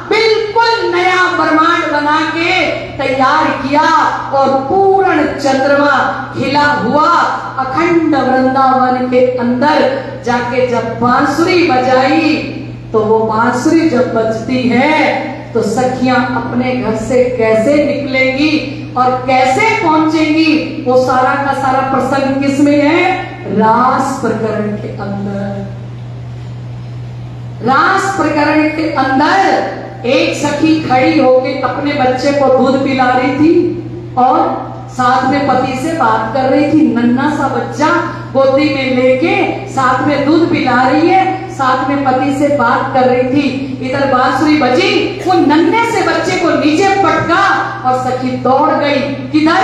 बिल्कुल नया ब्रह्मांड बना के तैयार किया, और पूर्ण चंद्रमा खिला हुआ अखंड वृंदावन के अंदर जाके जब बांसुरी बजाई, तो वो बांसुरी जब बजती है तो सखियां अपने घर से कैसे निकलेंगी और कैसे पहुंचेंगी, वो सारा का सारा प्रसंग किसमें है? रास प्रकरण के अंदर। रास प्रकरण के अंदर एक सखी खड़ी होकर अपने बच्चे को दूध पिला रही थी, और साथ में पति से बात कर रही थी। नन्हा सा बच्चा गोदी में लेके साथ में दूध पिला रही है, साथ में पति से बात कर रही थी। इधर बांसुरी बजी, वो नन्हे से बच्चे को नीचे पटका और सखी दौड़ गई। किधर?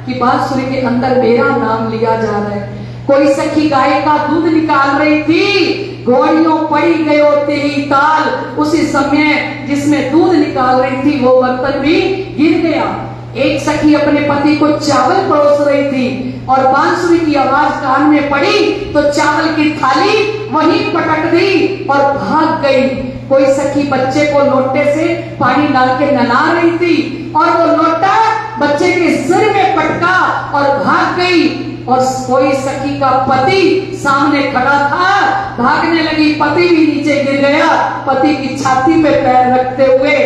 कि बांसुरी के अंदर मेरा नाम लिया जा रहा है। कोई सखी गाय का दूध निकाल रही थी, घोड़ियों पड़ी गए होते ही ताल, उसी समय जिसमें दूध निकाल रही थी वो बर्तन भी गिर गया। एक सखी अपने पति को चावल परोस रही थी, और बांसुरी की आवाज कान में पड़ी तो चावल की थाली वहीं पटक दी और भाग गई। कोई सखी बच्चे को लोटे से पानी डाल के नहला रही थी, और वो लोटा बच्चे के सिर में पटका और भाग गई। और कोई सखी का पति सामने खड़ा था, भागने लगी, पति भी नीचे गिर गया। पति की छाती पे पैर रखते हुए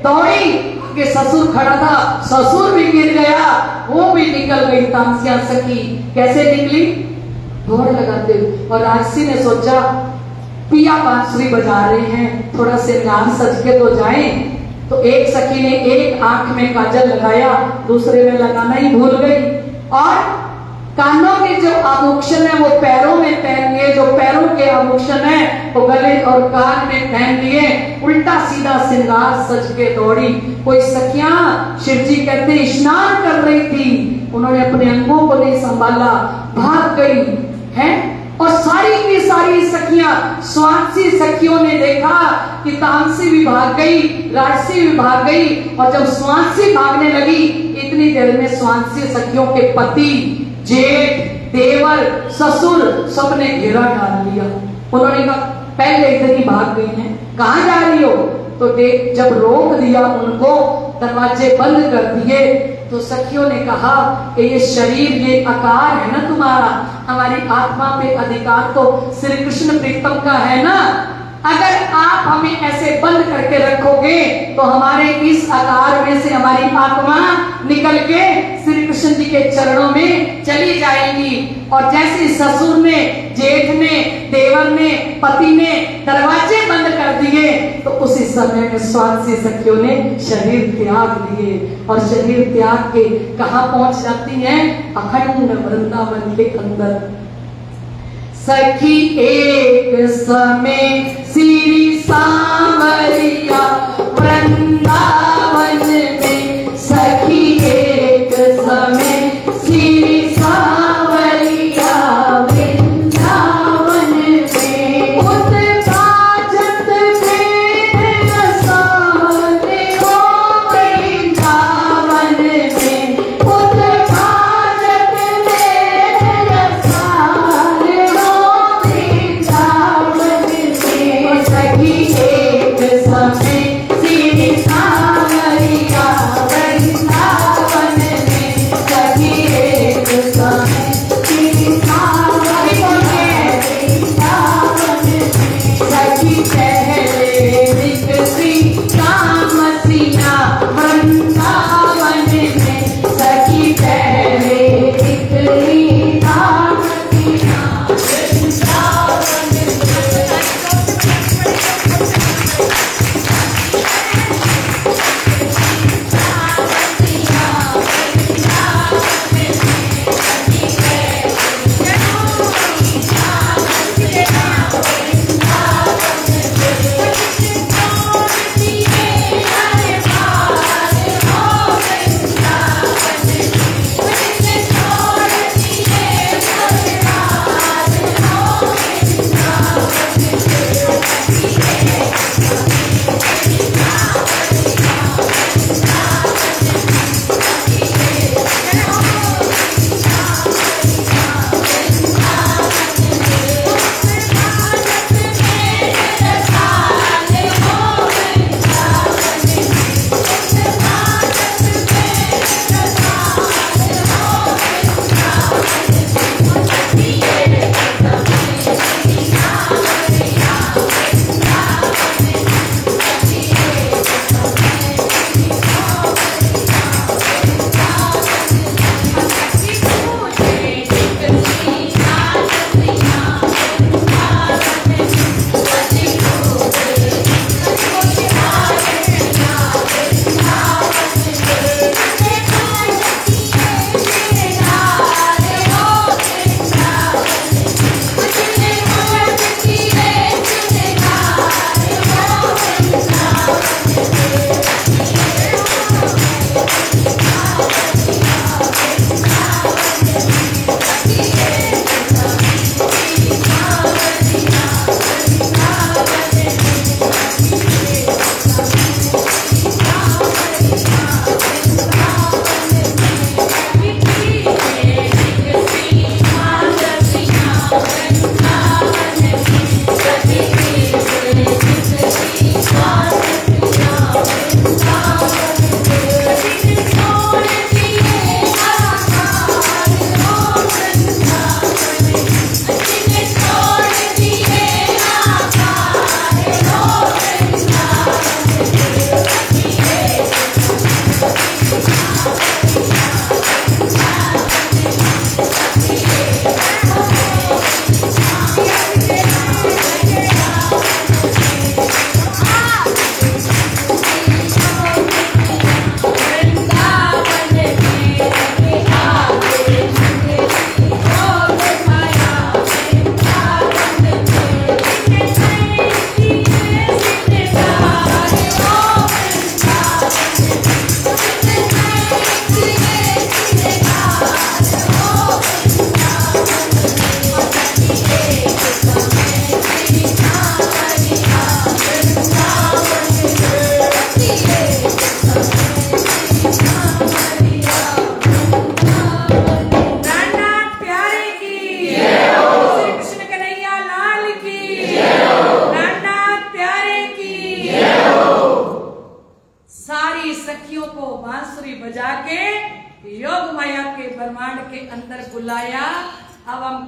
दौड़ी के ससुर खड़ा था, ससुर भी गिर गया, वो भी निकल गई। तामसिया सखी कैसे निकली? दौड़ लगाते हुए। और राजसी ने सोचा पिया बांसुरी बजा रहे हैं, थोड़ा से नाम सज के तो जाएं। तो एक सखी ने एक आंख में काजल लगाया, दूसरे में लगाना ही भूल गई, और कानों के जो आभूषण है वो पैरों में पहन लिए, जो पैरों के आभूषण है वो गले और कान में पहन लिए। उल्टा सीधा श्रृंगार सज के दौड़ी। कोई सखियां, शिव जी कहते स्नान कर रही थी, उन्होंने अपने अंगों को नहीं संभाला, भाग गई है। और सारी की सारी सखियां, स्वांसी सखियों ने देखा कि तामसी भी भाग गई, राजसी भी भाग गई। और जब स्वांसी भागने लगी, इतनी देर में स्वांसी सखियों के पति, जेठ, देवर, ससुर सबने घेरा डाल लिया। उन्होंने कहा पहले इधर ही भाग गई हैं, कहां जा रही हो? तो देख जब रोक दिया उनको, दरवाजे बंद कर दिए, तो सखियों ने कहा कि ये शरीर, ये आकार है ना तुम्हारा, हमारी आत्मा पे अधिकार तो श्री कृष्ण प्रीतम का है ना। अगर आप हमें ऐसे बंद करके रखोगे तो हमारे इस आकार में से हमारी आत्मा निकल के श्री कृष्ण जी के चरणों में चली जाएगी। और जैसे ससुर ने, जेठ ने, देवर ने, पति ने दरवाजे बंद कर दिए, तो उसी समय में स्वांसी सखियों ने शरीर त्याग दिए। और शरीर त्याग के कहाँ पहुंच जाती हैं? अखंड वृंदावन के अंदर। सखी एक समय श्री सांवरिया वृंदावन में, सखी एक समय श्री सांवरिया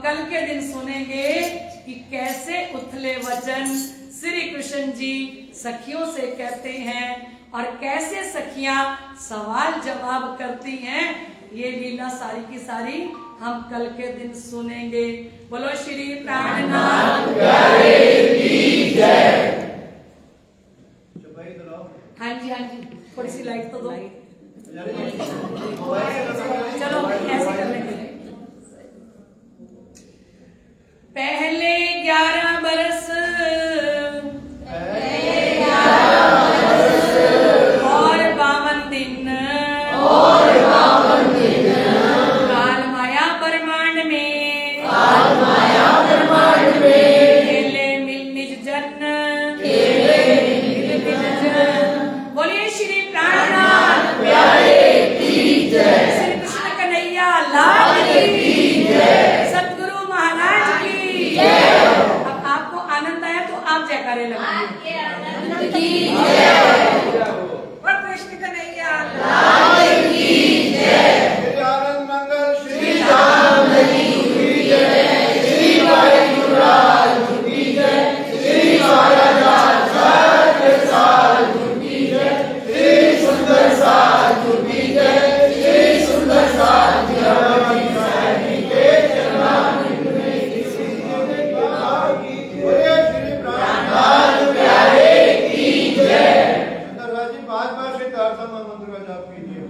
कल के दिन सुनेंगे कि कैसे उथले वचन श्री कृष्ण जी सखियों से कहते हैं और कैसे सखियां सवाल जवाब करती हैं। ये लीला सारी की सारी हम कल के दिन सुनेंगे। बोलो श्री प्राणनाथ प्यारे की जय। हाँ जी, हाँ जी, थोड़ी सी लाइट तो दो। चलो ऐसे कर लेंगे। पहले 11 बरस और 52 दिन काल माया ब्रह्मांड में खेले मिल निज जन। बोलिए श्री प्राणनाथ प्यारे की जय। श्री कृष्ण कन्हैया लाल की जय। सतगुरु महाराज की जय। अब आपको आनंद आया तो आप जयकारे लगाइए। और कृष्ण कन्हैया लाल की जय। आनंद मंगल श्री राम की जय। श्री वायुराज की जय। श्री महाराज साज की जय। श्री सुंदर साज की जय। श्री सुंदर साज के चरण में श्री प्राणनाथ प्यारे की जय। सुंदर जी 5 बार सिद्धार्थ मंत्र का जाप कीजिए।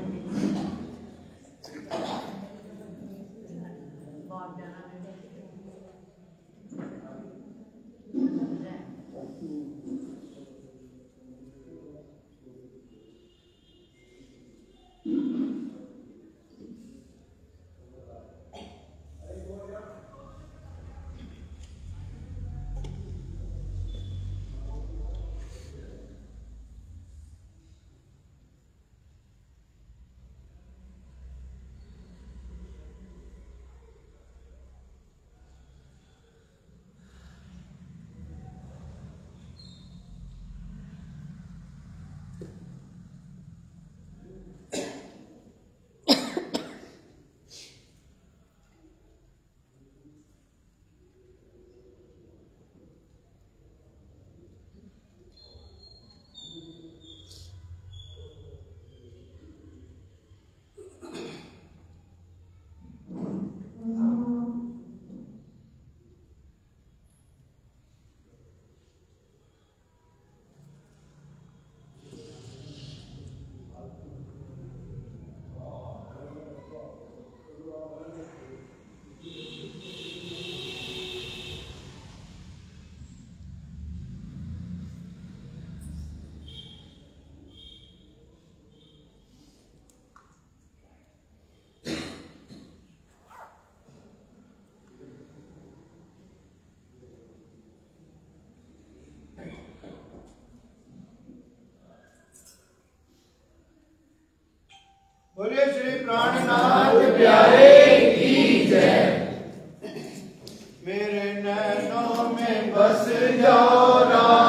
बोलिए श्री प्राणनाथ प्यारे की जय। मेरे नैनों में बस जाओ राम।